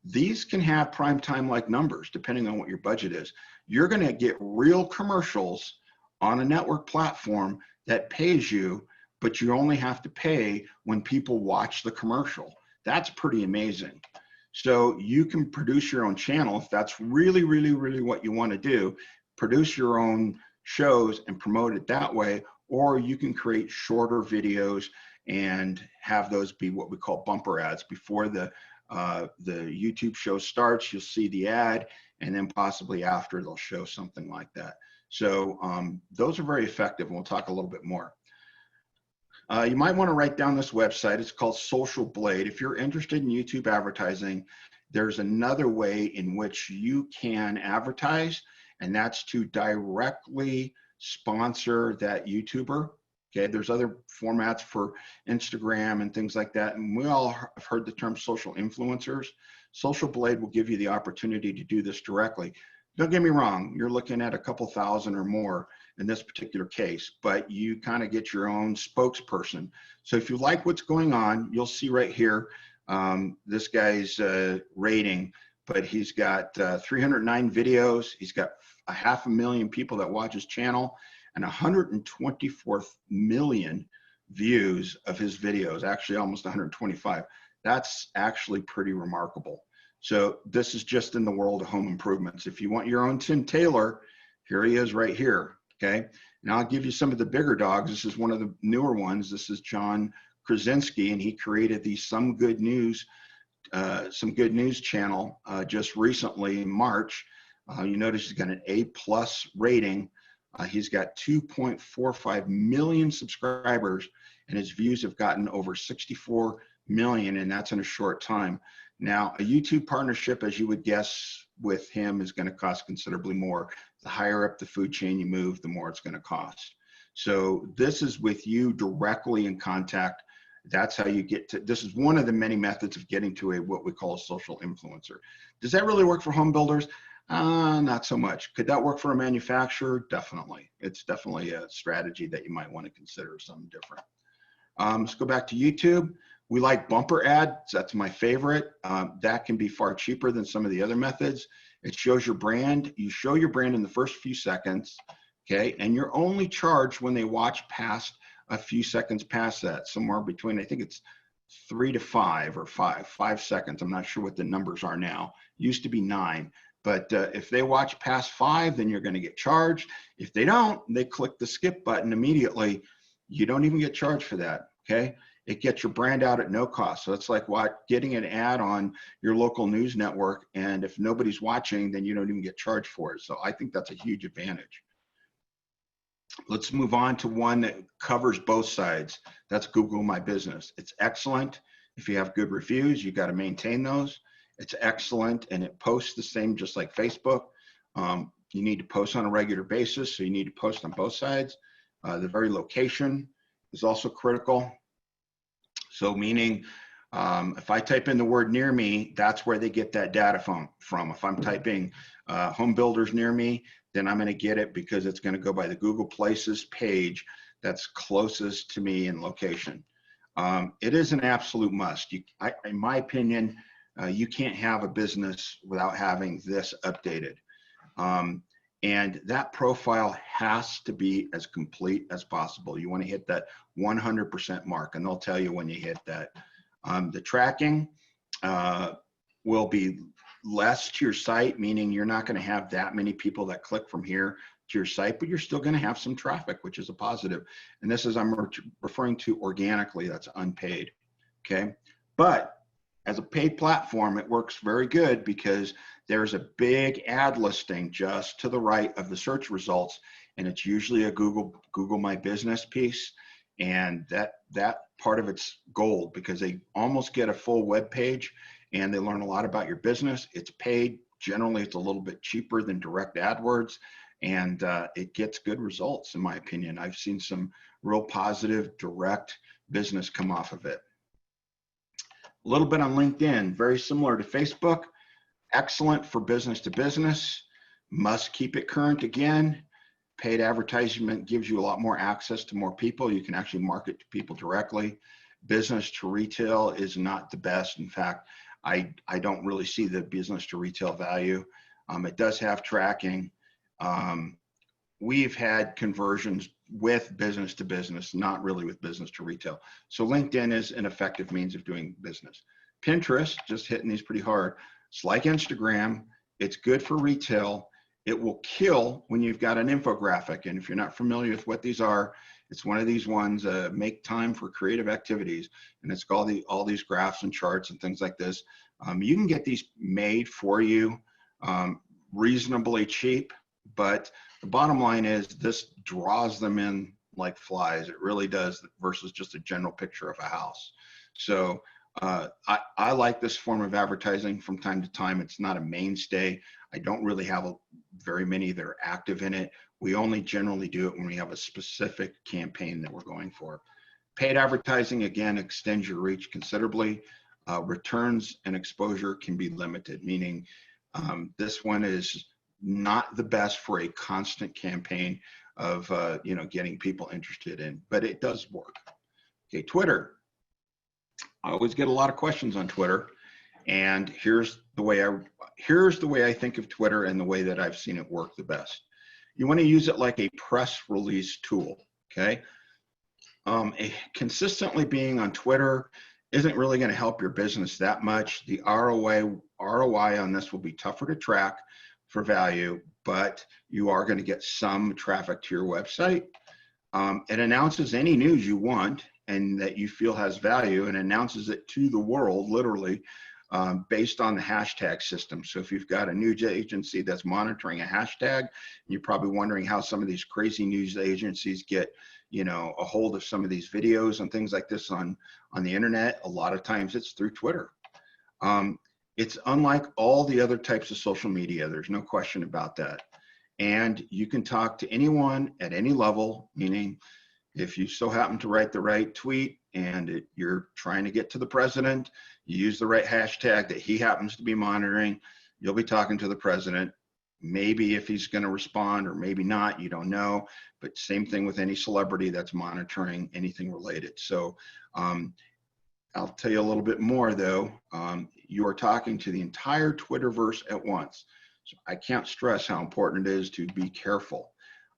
Speaker 1: these can have prime time like numbers depending on what your budget is. You're going to get real commercials on a network platform that pays you, but you only have to pay when people watch the commercial. That's pretty amazing. So you can produce your own channel if that's really, really, really what you want to do. Produce your own shows and promote it that way, or you can create shorter videos and have those be what we call bumper ads. Before the YouTube show starts, you'll see the ad, and then possibly after they'll show something like that. So those are very effective, and we'll talk a little bit more. You might want to write down this website. It's called Social Blade. If you're interested in YouTube advertising, there's another way in which you can advertise, and that's to directly sponsor that YouTuber. Okay, there's other formats for Instagram and things like that, and we all have heard the term social influencers. Social Blade will give you the opportunity to do this directly. Don't get me wrong, you're looking at a couple thousand or more in this particular case, but you kind of get your own spokesperson. So if you like what's going on, you'll see right here, this guy's rating, but he's got 309 videos. He's got 500,000 people that watch his channel and 124 million views of his videos, actually almost 125. That's actually pretty remarkable. So this is just in the world of home improvements. If you want your own Tim Taylor, here he is right here, okay? Now I'll give you some of the bigger dogs. This is one of the newer ones. This is John Krasinski, and he created the Some Good News channel just recently in March. You notice he's got an A+ rating. He's got 2.45 million subscribers, and his views have gotten over 64 million, and that's in a short time. Now, a YouTube partnership, as you would guess, with him is going to cost considerably more. The higher up the food chain you move, the more it's going to cost. So this is with you directly in contact. That's how you get to, this is one of the many methods of getting to what we call a social influencer. Does that really work for home builders? Not so much. Could that work for a manufacturer? Definitely. It's definitely a strategy that you might want to consider something different. Let's go back to YouTube. We like bumper ads. That's my favorite. That can be far cheaper than some of the other methods. It shows your brand. You show your brand in the first few seconds, okay? And you're only charged when they watch past a few seconds past that, somewhere between, I think it's 3 to 5 or 5 seconds. I'm not sure what the numbers are now. Used to be 9. But if they watch past 5, then you're going to get charged. If they don't, they click the skip button immediately. You don't even get charged for that, okay? It gets your brand out at no cost. So it's like getting an ad on your local news network, and if nobody's watching, then you don't even get charged for it. So I think that's a huge advantage. Let's move on to one that covers both sides. That's Google My Business. It's excellent. If you have good reviews, you got to maintain those. It's excellent, and it posts the same just like Facebook. You need to post on a regular basis, so you need to post on both sides. The very location is also critical. So meaning, if I type in the word near me, that's where they get that data from. If I'm typing home builders near me, then I'm going to get it because it's going to go by the Google Places page that's closest to me in location. It is an absolute must. In my opinion, you can't have a business without having this updated. And that profile has to be as complete as possible. You want to hit that 100% mark, and they'll tell you when you hit that. The tracking will be less to your site, meaning you're not going to have that many people that click from here to your site, but you're still going to have some traffic, which is a positive. And this is, I'm referring to organically, that's unpaid, okay? But as a paid platform, it works very good because there's a big ad listing just to the right of the search results, and it's usually a Google My Business piece, and that part of it's gold because they almost get a full web page and they learn a lot about your business. It's paid. Generally, it's a little bit cheaper than direct AdWords, and it gets good results, in my opinion. I've seen some real positive direct business come off of it. A little bit on LinkedIn, very similar to Facebook. Excellent for business to business. Must keep it current again. Paid advertisement gives you a lot more access to more people. You can actually market to people directly. Business to retail is not the best. In fact, I don't really see the business to retail value. It does have tracking. We've had conversions with business to business, not really with business to retail. So LinkedIn is an effective means of doing business. Pinterest, just hitting these pretty hard. It's like Instagram. It's good for retail. It will kill when you've got an infographic. And if you're not familiar with what these are, it's one of these ones, make time for creative activities. And it's got all these graphs and charts and things like this. You can get these made for you reasonably cheap, but the bottom line is this draws them in like flies. It really does, versus just a general picture of a house. So I like this form of advertising from time to time. It's not a mainstay. I don't really have very many that are active in it. We only generally do it when we have a specific campaign that we're going for. Paid advertising, again, extends your reach considerably. Returns and exposure can be limited, meaning this one is not the best for a constant campaign of getting people interested in, but it does work. Okay, Twitter. I always get a lot of questions on Twitter, and here's the way I think of Twitter and the way that I've seen it work the best. You want to use it like a press release tool. Okay, consistently being on Twitter isn't really going to help your business that much. The ROI on this will be tougher to track for value, but you are going to get some traffic to your website. It announces any news you want and that you feel has value, and announces it to the world, literally, based on the hashtag system. So if you've got a news agency that's monitoring a hashtag, you're probably wondering how some of these crazy news agencies get a hold of some of these videos and things like this on the internet. A lot of times it's through Twitter. It's unlike all the other types of social media. There's no question about that. And you can talk to anyone at any level, meaning if you so happen to write the right tweet and you're trying to get to the president, you use the right hashtag that he happens to be monitoring, you'll be talking to the president. Maybe if he's going to respond or maybe not, you don't know. But same thing with any celebrity that's monitoring anything related. So I'll tell you a little bit more though. You are talking to the entire Twitterverse at once. So I can't stress how important it is to be careful.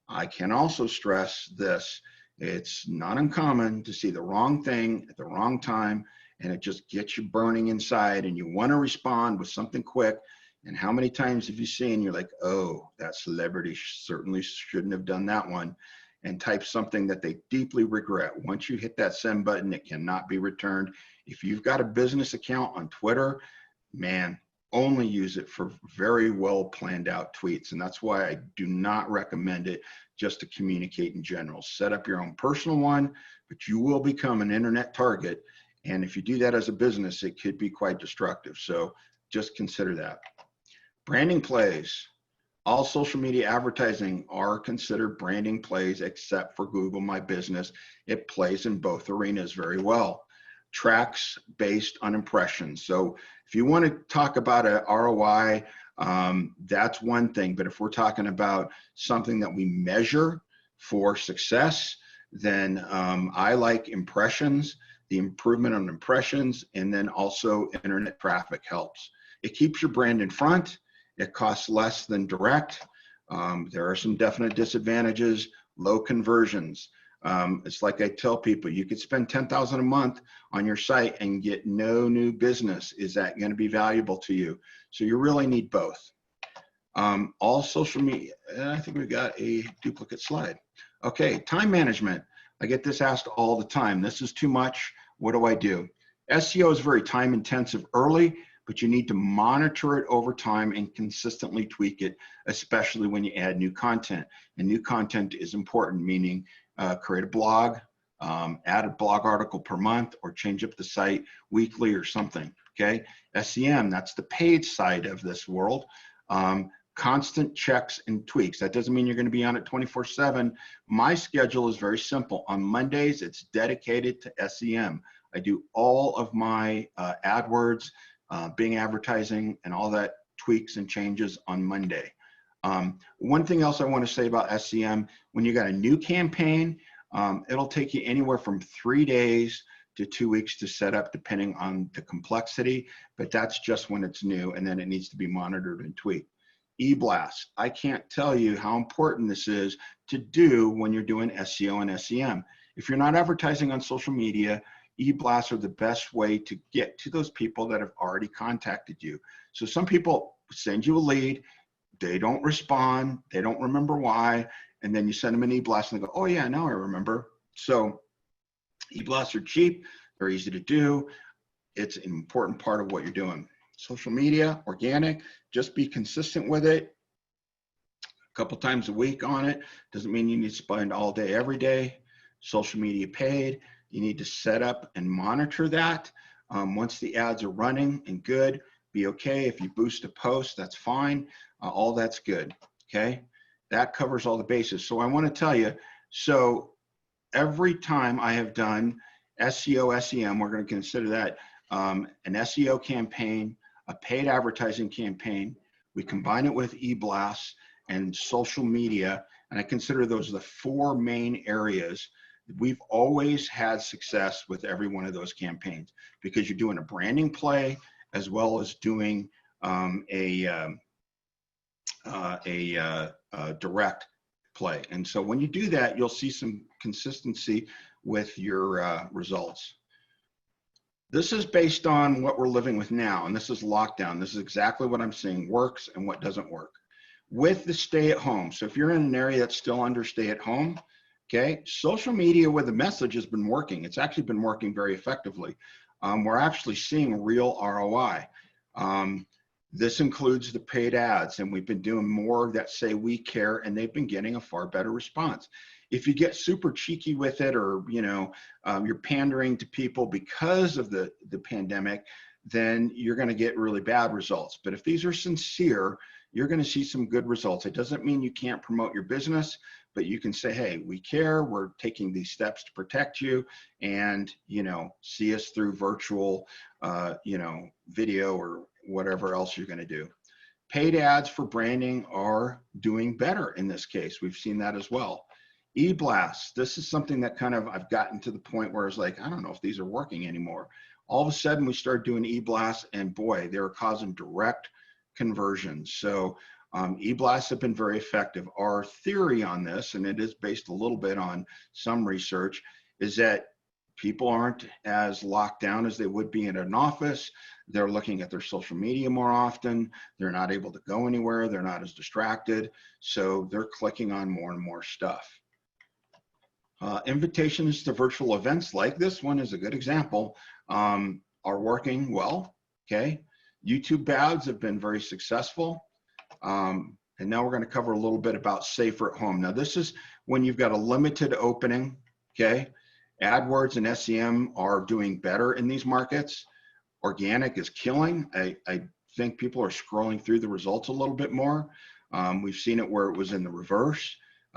Speaker 1: I can also stress this. It's not uncommon to see the wrong thing at the wrong time, and it just gets you burning inside, and you want to respond with something quick. And how many times have you seen, you're like, oh, that celebrity certainly shouldn't have done that one, and type something that they deeply regret. Once you hit that send button, it cannot be returned. If you've got a business account on Twitter, man, only use it for very well planned out tweets. And that's why I do not recommend it just to communicate in general. Set up your own personal one, but you will become an internet target. And if you do that as a business, it could be quite destructive. So just consider that. Branding plays. All social media advertising are considered branding plays except for Google My Business. It plays in both arenas very well. Tracks based on impressions. So if you want to talk about a ROI, that's one thing. But if we're talking about something that we measure for success, then I like impressions, the improvement on impressions, and then also internet traffic helps. It keeps your brand in front. It costs less than direct. There are some definite disadvantages, low conversions. It's like I tell people, you could spend $10,000 a month on your site and get no new business. Is that going to be valuable to you? So you really need both. All social media, I think we've got a duplicate slide. Okay, time management. I get this asked all the time. This is too much. What do I do? SEO is very time intensive early, but you need to monitor it over time and consistently tweak it, especially when you add new content. And new content is important, meaning create a blog, add a blog article per month, or change up the site weekly or something, okay? SEM, that's the paid side of this world. Constant checks and tweaks. That doesn't mean you're going to be on it 24/7. My schedule is very simple. On Mondays, it's dedicated to SEM. I do all of my AdWords, Bing advertising, and all that tweaks and changes on Monday. One thing else I want to say about SEM, when you got a new campaign, it'll take you anywhere from 3 days to 2 weeks to set up depending on the complexity, but that's just when it's new, and then it needs to be monitored and tweaked. eBlast, I can't tell you how important this is to do when you're doing SEO and SEM. If you're not advertising on social media, eBlasts are the best way to get to those people that have already contacted you. So some people send you a lead, they don't respond, they don't remember why, and then you send them an eBlast and they go, oh yeah, now I remember. So eBlasts are cheap, they're easy to do. It's an important part of what you're doing. Social media, organic, just be consistent with it. A couple times a week on it. Doesn't mean you need to spend all day, every day. Social media paid, you need to set up and monitor that. Once the ads are running and good, be okay. If you boost a post, that's fine. All that's good, okay? That covers all the bases. So I want to tell you, so every time I have done SEO, SEM, we're going to consider that an SEO campaign, a paid advertising campaign. We combine it with eBlasts and social media, and I consider those the 4 main areas. We've always had success with every one of those campaigns because you're doing a branding play as well as doing a direct play. And so when you do that, you'll see some consistency with your results. This is based on what we're living with now, and this is lockdown. This is exactly what I'm seeing works and what doesn't work. With the stay at home, so if you're in an area that's still under stay at home, okay, social media with a message has been working. It's actually been working very effectively. We're actually seeing real ROI. This includes the paid ads, and we've been doing more that say we care, and they've been getting a far better response. If you get super cheeky with it, or you're pandering to people because of the pandemic, then you're going to get really bad results. But if these are sincere, you're going to see some good results. It doesn't mean you can't promote your business, but you can say, hey, we care, we're taking these steps to protect you, and see us through virtual video or whatever else you're going to do. Paid ads for branding are doing better in this case. We've seen that as well. eBlasts, this is something that kind of I've gotten to the point where it's like, I don't know if these are working anymore. All of a sudden we started doing eBlasts, and boy, they were causing direct conversions. So eBlasts have been very effective. Our theory on this, and it is based a little bit on some research, is that people aren't as locked down as they would be in an office. They're looking at their social media more often. They're not able to go anywhere. They're not as distracted. So they're clicking on more and more stuff. Invitations to virtual events like this one is a good example, are working well, okay? YouTube ads have been very successful. And now we're going to cover a little bit about safer at home. Now this is when you've got a limited opening, okay? AdWords and SEM are doing better in these markets. Organic is killing. I think people are scrolling through the results a little bit more. We've seen it where it was in the reverse.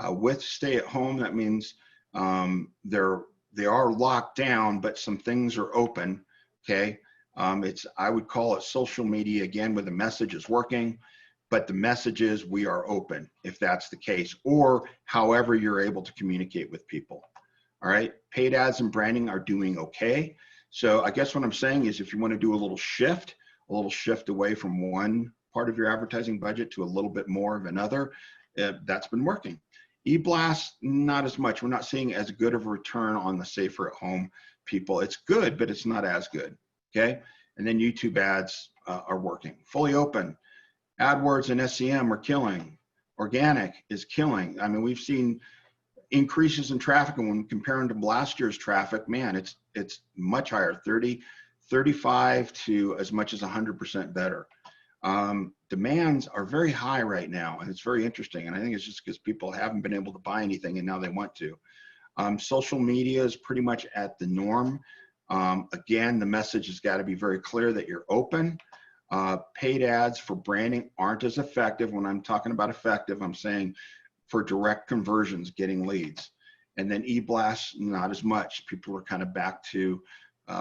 Speaker 1: With stay at home, that means they are locked down, but some things are open, okay? I would call it social media again, where the message is working, but the message is we are open, if that's the case, or however you're able to communicate with people. All right, paid ads and branding are doing okay. So I guess what I'm saying is if you want to do a little shift away from one part of your advertising budget to a little bit more of another, that's been working. eBlast, not as much. We're not seeing as good of a return on the safer at home people. It's good, but it's not as good, okay? And then YouTube ads are working. Fully open, AdWords and SEM are killing. Organic is killing. I mean, we've seen increases in traffic, and when comparing to last year's traffic, man, it's much higher, 30, 35 to as much as 100% better. Demands are very high right now, and it's very interesting. And I think it's just because people haven't been able to buy anything and now they want to. Social media is pretty much at the norm. Again, the message has got to be very clear that you're open. Paid ads for branding aren't as effective. When I'm talking about effective, I'm saying for direct conversions, getting leads. And then eBlasts, not as much. People are kind of back to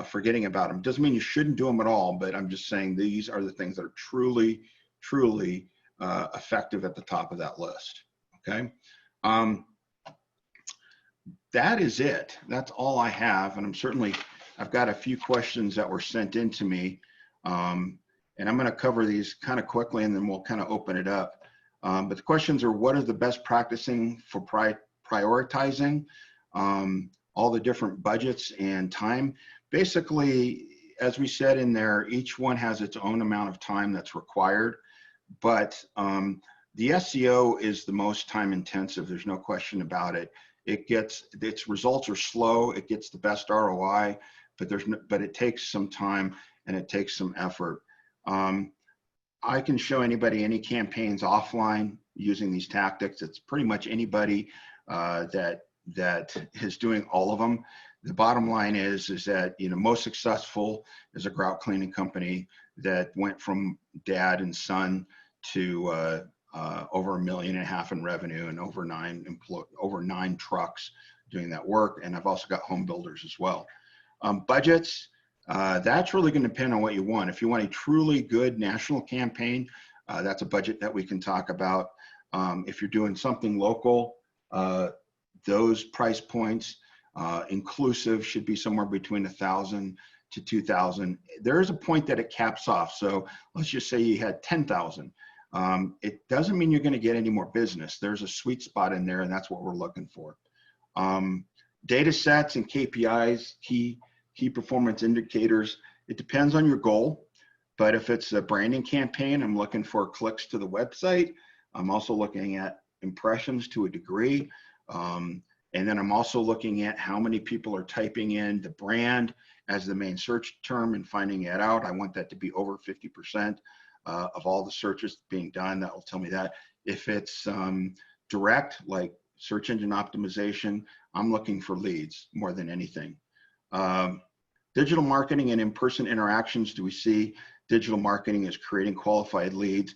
Speaker 1: forgetting about them. Doesn't mean you shouldn't do them at all, but I'm just saying these are the things that are truly, truly effective at the top of that list, okay? That is it. That's all I have, and I'm certainly I've got a few questions that were sent in to me. And I'm going to cover these kind of quickly and then we'll kind of open it up. But the questions are, what are the best practicing for prioritizing all the different budgets and time? Basically, as we said in there, each one has its own amount of time that's required, but the SEO is the most time intensive. There's no question about it. Its results are slow. It gets the best ROI, but it takes some time and it takes some effort. I can show anybody any campaigns offline using these tactics. It's pretty much anybody that is doing all of them. The bottom line is that, you know, most successful is a grout cleaning company that went from dad and son to over $1.5 million in revenue and over nine trucks doing that work. And I've also got home builders as well. Budgets, that's really going to depend on what you want. If you want a truly good national campaign, that's a budget that we can talk about. If you're doing something local, those price points inclusive should be somewhere between $1,000 to $2,000. There is a point that it caps off. So let's just say you had 10,000. It doesn't mean you're going to get any more business. There's a sweet spot in there, and that's what we're looking for. Data sets and KPIs, key performance indicators, it depends on your goal. But if it's a branding campaign, I'm looking for clicks to the website. I'm also looking at impressions to a degree. And then I'm also looking at how many people are typing in the brand as the main search term and finding it out. I want that to be over 50% of all the searches being done. That will tell me that. If it's direct, like search engine optimization, I'm looking for leads more than anything. Digital marketing and in-person interactions, do we see digital marketing as creating qualified leads?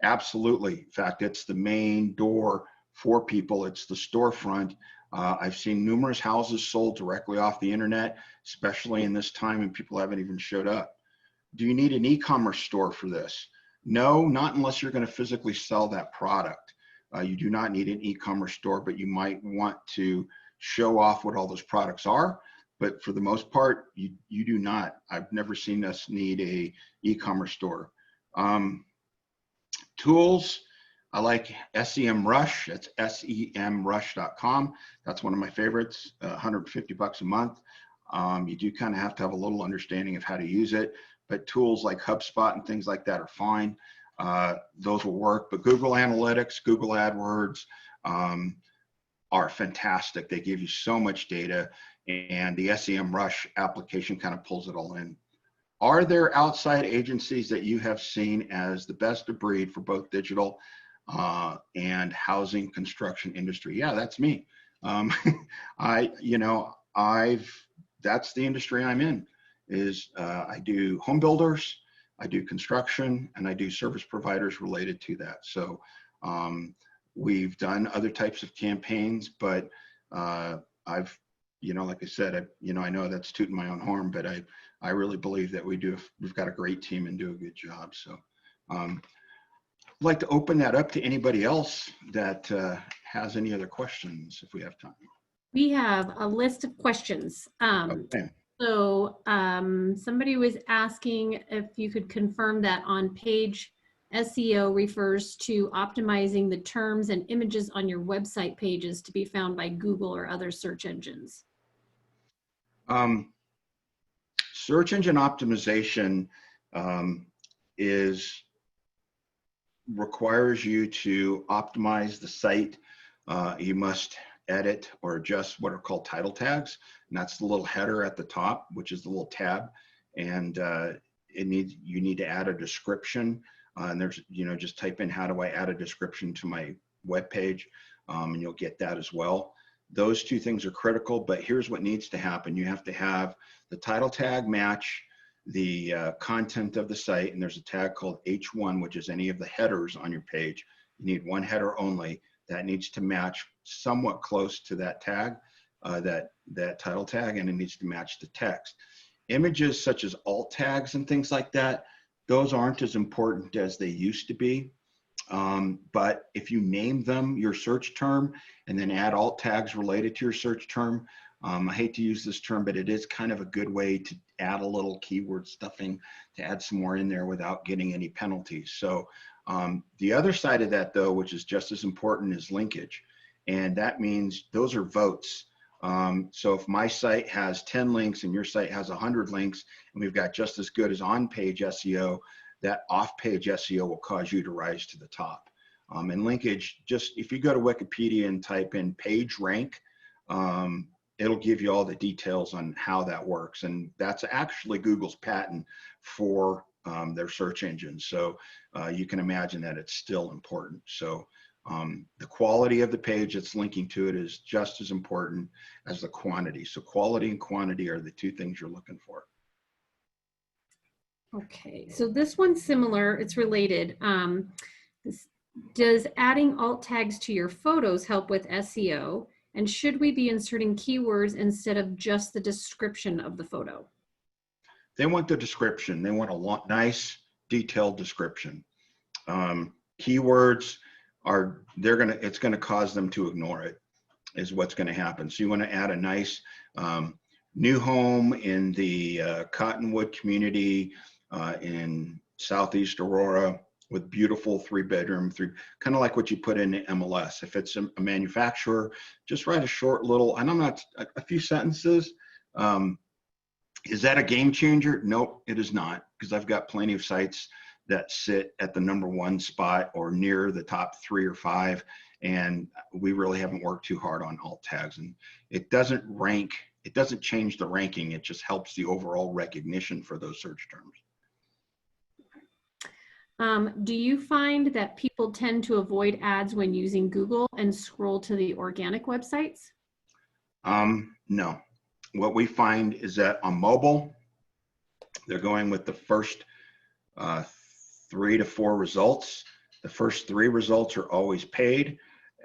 Speaker 1: Absolutely. In fact, it's the main door for people. It's the storefront. I've seen numerous houses sold directly off the internet, especially in this time when people haven't even showed up. Do you need an e-commerce store for this? No, not unless you're going to physically sell that product. You do not need an e-commerce store, but you might want to show off what all those products are. But for the most part, you do not. I've never seen us need a e-commerce store. Tools, I like SEMrush. That's SEMrush.com. That's one of my favorites, $150 a month. You do kind of have to have a little understanding of how to use it, but tools like HubSpot and things like that are fine. Those will work, but Google Analytics, Google AdWords are fantastic. They give you so much data, and the SEMrush application kind of pulls it all in. Are there outside agencies that you have seen as the best of breed for both digital and housing construction industry? Yeah, that's me. That's the industry I'm in. I do home builders, I do construction, and I do service providers related to that. So we've done other types of campaigns, but I've, like I said, I know that's tooting my own horn, but I really believe that we've got a great team and do a good job. So I'd like to open that up to anybody else that has any other questions if we have time.
Speaker 2: We have a list of questions.
Speaker 1: Okay.
Speaker 2: So somebody was asking if you could confirm that on page SEO refers to optimizing the terms and images on your website pages to be found by Google or other search engines.
Speaker 1: Search engine optimization requires you to optimize the site. You must edit or adjust what are called title tags, and that's the little header at the top, which is the little tab, and you need to add a description. And there's, just type in, how do I add a description to my web page, and you'll get that as well. Those two things are critical, but here's what needs to happen. You have to have the title tag match the content of the site, and there's a tag called H1, which is any of the headers on your page. You need one header only that needs to match somewhat close to that tag, that title tag, and it needs to match the text. Images such as alt tags and things like that, those aren't as important as they used to be. But if you name them your search term and then add alt tags related to your search term, I hate to use this term, but it is kind of a good way to add a little keyword stuffing, to add some more in there without getting any penalties. So the other side of that, though, which is just as important, is linkage. And that means those are votes. So if my site has 10 links and your site has 100 links, and we've got just as good as on-page SEO, that off-page SEO will cause you to rise to the top. And linkage, just if you go to Wikipedia and type in page rank, it'll give you all the details on how that works. And that's actually Google's patent for their search engine. So you can imagine that it's still important. So the quality of the page that's linking to it is just as important as the quantity. So quality and quantity are the two things you're looking for.
Speaker 2: Okay, so this one's similar, it's related. Does adding alt tags to your photos help with SEO? And should we be inserting keywords instead of just the description of the photo?
Speaker 1: They want the description. They want a nice, detailed description. Keywords it's gonna cause them to ignore it, is what's gonna happen. So you wanna add a nice new home in the Cottonwood community in Southeast Aurora with beautiful 3-bedroom, kind of like what you put in MLS. If it's a manufacturer, just write a short little, and a few sentences. Is that a game changer? Nope, it is not, because I've got plenty of sites that sit at the #1 spot or near the top 3 or 5, and we really haven't worked too hard on alt tags. And it doesn't rank, it doesn't change the ranking, it just helps the overall recognition for those search terms.
Speaker 2: Do you find that people tend to avoid ads when using Google and scroll to the organic websites?
Speaker 1: No. What we find is that on mobile, they're going with the first 3 to 4 results. The first 3 results are always paid.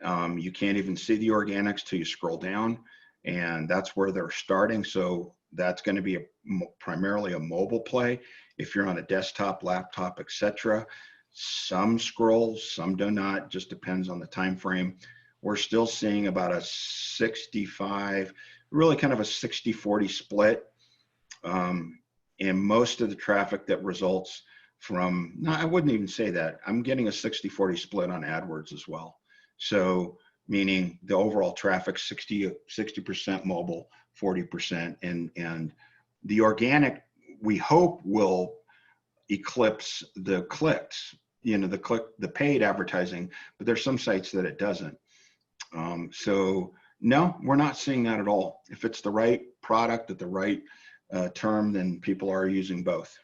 Speaker 1: You can't even see the organics till you scroll down, and that's where they're starting. So that's going to be primarily a mobile play. If you're on a desktop, laptop, etc., some scrolls, some do not, just depends on the time frame. We're still seeing about a 65, really kind of a 60-40 split. And most of the traffic that results from, no, I wouldn't even say that. I'm getting a 60-40 split on AdWords as well. So meaning the overall traffic, 60% mobile, 40%, and the organic, we hope, will eclipse the clicks, the paid advertising, but there's some sites that it doesn't. So no, we're not seeing that at all. If it's the right product at the right term, then people are using both.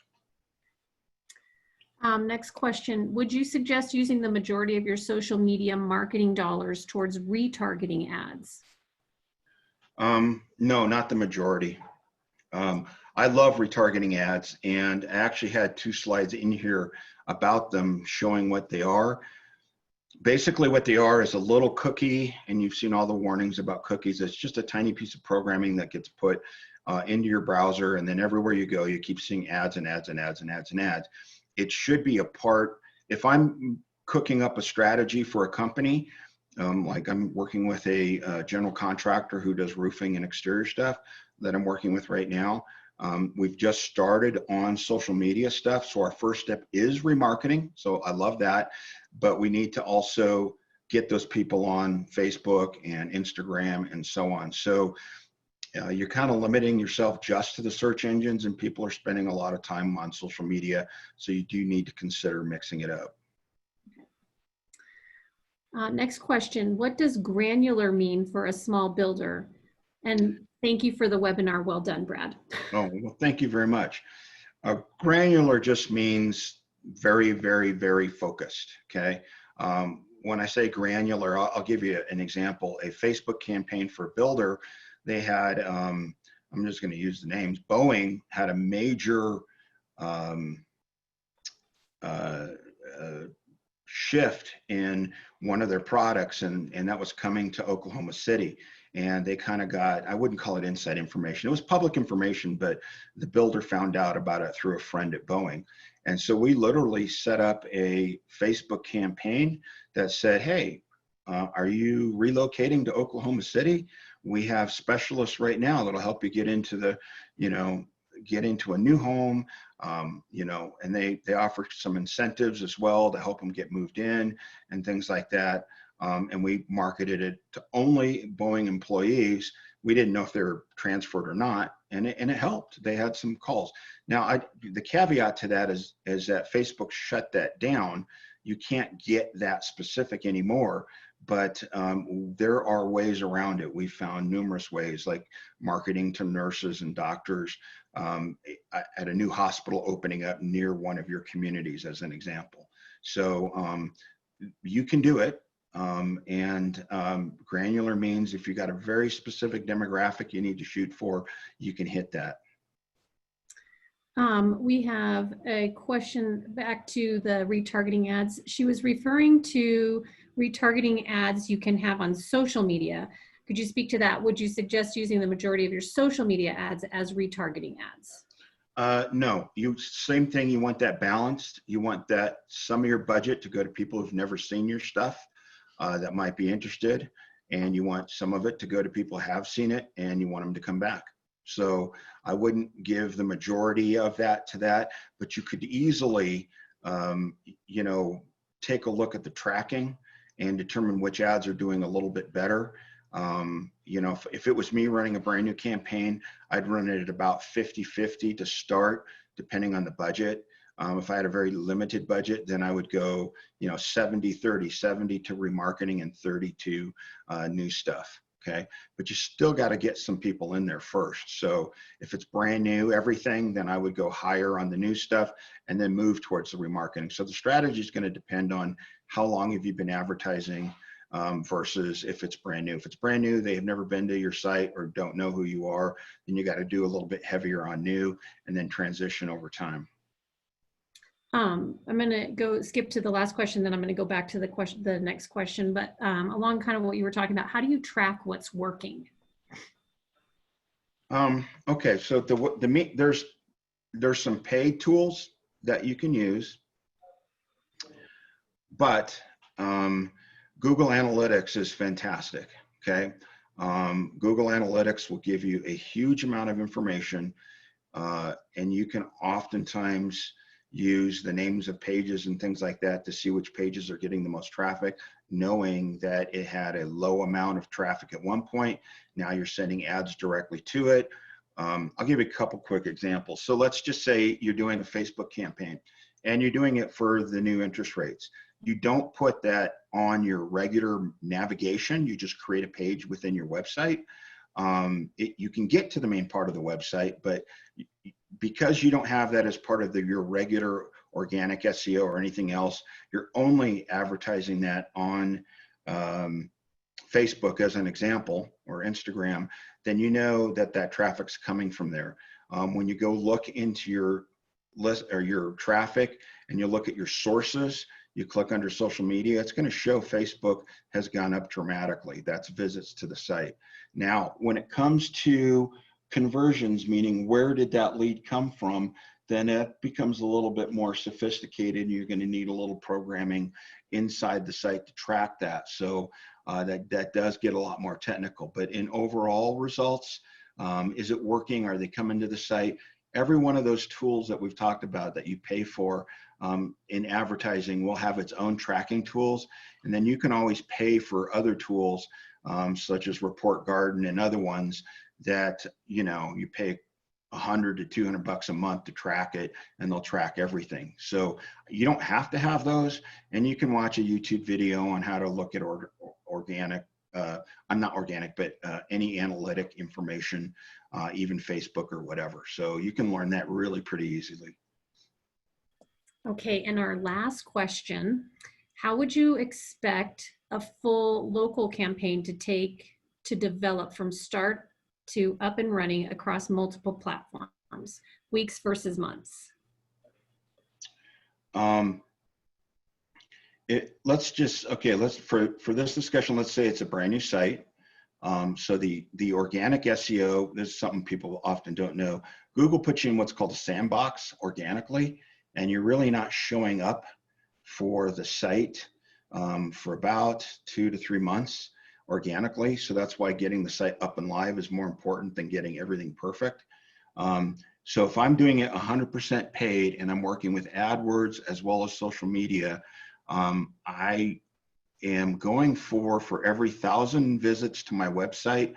Speaker 2: Next question. Would you suggest using the majority of your social media marketing dollars towards retargeting ads?
Speaker 1: No, not the majority. I love retargeting ads, and I actually had 2 slides in here about them showing what they are. Basically what they are is a little cookie, and you've seen all the warnings about cookies. It's just a tiny piece of programming that gets put into your browser, and then everywhere you go, you keep seeing ads and ads and ads and ads and ads. It should be a part, if I'm cooking up a strategy for a company, like I'm working with a general contractor who does roofing and exterior stuff that I'm working with right now. We've just started on social media stuff. So our first step is remarketing. So I love that, but we need to also get those people on Facebook and Instagram and so on. So you're kind of limiting yourself just to the search engines, and people are spending a lot of time on social media. So you do need to consider mixing it up.
Speaker 2: Next question. What does granular mean for a small builder? And thank you for the webinar. Well done, Brad.
Speaker 1: Oh, well, thank you very much. Granular just means very, very, very focused, okay? When I say granular, I'll give you an example. A Facebook campaign for a builder, they had, I'm just gonna use the names, Boeing had a major shift in one of their products, and that was coming to Oklahoma City. And they kind of got, I wouldn't call it inside information. It was public information, but the builder found out about it through a friend at Boeing. And so we literally set up a Facebook campaign that said, hey, are you relocating to Oklahoma City? We have specialists right now that'll help you get into the, get into a new home, and they offer some incentives as well to help them get moved in and things like that. And we marketed it to only Boeing employees. We didn't know if they were transferred or not, and it helped. They had some calls. Now, the caveat to that is that Facebook shut that down. You can't get that specific anymore, but there are ways around it. We found numerous ways, like marketing to nurses and doctors at a new hospital opening up near one of your communities, as an example. So you can do it. Granular means if you got a very specific demographic you need to shoot for, you can hit that.
Speaker 2: We have a question back to the retargeting ads. She was referring to retargeting ads you can have on social media. Could you speak to that? Would you suggest using the majority of your social media ads as retargeting ads?
Speaker 1: No, same thing. You want that balanced. You want that some of your budget to go to people who've never seen your stuff that might be interested, and you want some of it to go to people who have seen it and you want them to come back. So I wouldn't give the majority of that to that, but you could easily, take a look at the tracking and determine which ads are doing a little bit better. If it was me running a brand new campaign, I'd run it at about 50-50 to start, depending on the budget. If I had a very limited budget, then I would go, 70-30, 70 to remarketing and 30 to new stuff. Okay. But you still got to get some people in there first. So if it's brand new, everything, then I would go higher on the new stuff and then move towards the remarketing. So the strategy is going to depend on how long have you been advertising versus if it's brand new. If it's brand new, they have never been to your site or don't know who you are, then you got to do a little bit heavier on new and then transition over time.
Speaker 2: I'm going to go skip to the last question, then I'm going to go back to the next question, but along kind of what you were talking about, how do you track what's working?
Speaker 1: Okay, so there's some paid tools that you can use, but Google Analytics is fantastic. Okay, Google Analytics will give you a huge amount of information, and you can oftentimes use the names of pages and things like that to see which pages are getting the most traffic, knowing that it had a low amount of traffic at one point. Now you're sending ads directly to it. I'll give you a couple quick examples. So let's just say you're doing a Facebook campaign and you're doing it for the new interest rates. You don't put that on your regular navigation. You just create a page within your website. You can get to the main part of the website, but because you don't have that as part of your regular organic SEO or anything else, you're only advertising that on Facebook as an example, or Instagram, then you know that traffic's coming from there. When you go look into your list or your traffic and you look at your sources, you click under social media, it's going to show Facebook has gone up dramatically. That's visits to the site. Now, when it comes to conversions, meaning where did that lead come from, then it becomes a little bit more sophisticated. You're going to need a little programming inside the site to track that. So that does get a lot more technical. But in overall results, is it working? Are they coming to the site? Every one of those tools that we've talked about that you pay for in advertising will have its own tracking tools. And then you can always pay for other tools such as Report Garden and other ones that, you pay $100 to $200 a month to track it, and they'll track everything. So you don't have to have those, and you can watch a YouTube video on how to look at organic, I'm not organic, but any analytic information, even Facebook or whatever. So you can learn that really pretty easily.
Speaker 2: Okay, and our last question, how would you expect a full local campaign to develop from start to up and running across multiple platforms, weeks versus months? For this discussion, let's say it's a brand new site. So the organic SEO, this is something people often don't know. Google puts you in what's called a sandbox organically, and you're really not showing up for the site for about 2 to 3 months.
Speaker 1: organically. So that's why getting the site up and live is more important than getting everything perfect. So if I'm doing it 100% paid and I'm working with AdWords as well as social media, I am going for every 1,000 visits to my website,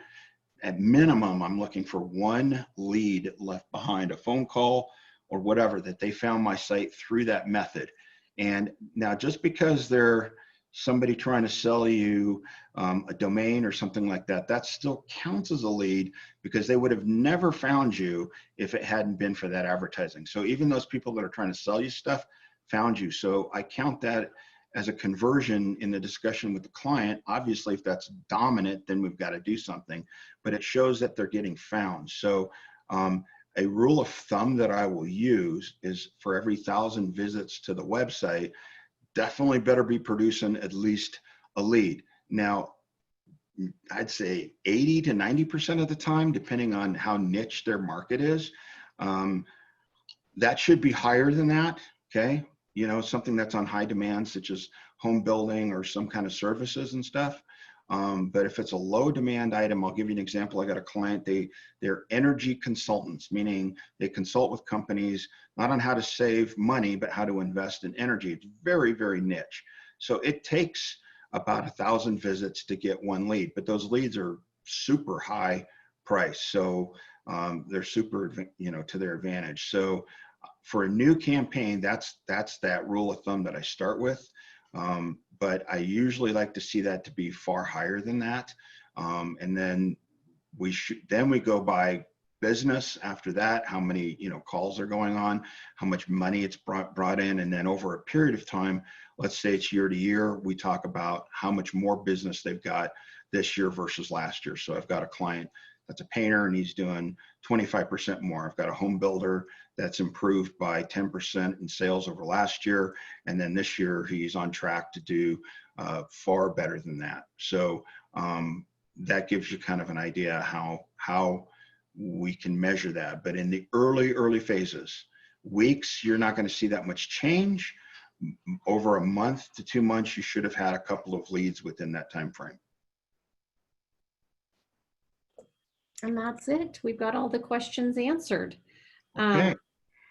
Speaker 1: at minimum, I'm looking for one lead left behind, a phone call or whatever, that they found my site through that method. And now just because they're somebody trying to sell you a domain or something like that, that still counts as a lead, because they would have never found you if it hadn't been for that advertising. So even those people that are trying to sell you stuff found you. So I count that as a conversion in the discussion with the client. Obviously, if that's dominant, then we've got to do something, but it shows that they're getting found. So a rule of thumb that I will use is for every 1,000 visits to the website, definitely better be producing at least a lead. Now, I'd say 80 to 90% of the time, depending on how niche their market is, that should be higher than that, okay? You know, something that's on high demand, such as home building or some kind of services and stuff. But if it's a low demand item, I'll give you an example. I got a client, they're energy consultants, meaning they consult with companies, not on how to save money, but how to invest in energy. It's very, very niche. So it takes about 1,000 visits to get one lead, but those leads are super high price. So they're super, you know, to their advantage. So for a new campaign, that's that rule of thumb that I start with. But I usually like to see that to be far higher than that. And then we go by business after that, how many, you know, calls are going on, how much money it's brought in. And then over a period of time, let's say it's year to year, we talk about how much more business they've got this year versus last year. So I've got a client that's a painter and he's doing 25% more. I've got a home builder that's improved by 10% in sales over last year. And then this year he's on track to do far better than that. So that gives you kind of an idea how we can measure that. But in the early phases, weeks, you're not going to see that much change. Over a month to 2 months, you should have had a couple of leads within that time frame.
Speaker 2: And that's it. We've got all the questions answered.
Speaker 1: Okay.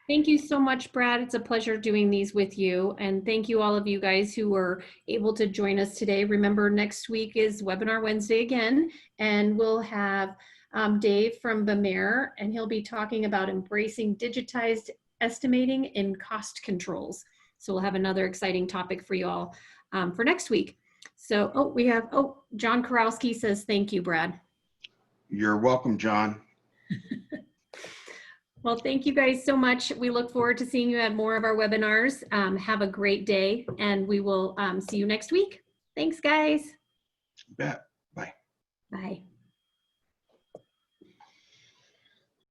Speaker 2: Thank you so much, Brad. It's a pleasure doing these with you. And thank you all of you guys who were able to join us today. Remember, next week is Webinar Wednesday again, and we'll have Dave from Bamere, and he'll be talking about embracing digitized estimating and cost controls. So we'll have another exciting topic for you all for next week. So, John Karowski says, thank you, Brad.
Speaker 1: You're welcome, John.
Speaker 2: Well, thank you guys so much. We look forward to seeing you at more of our webinars. Have a great day, and we will see you next week. Thanks, guys.
Speaker 1: You bet. Bye.
Speaker 2: Bye.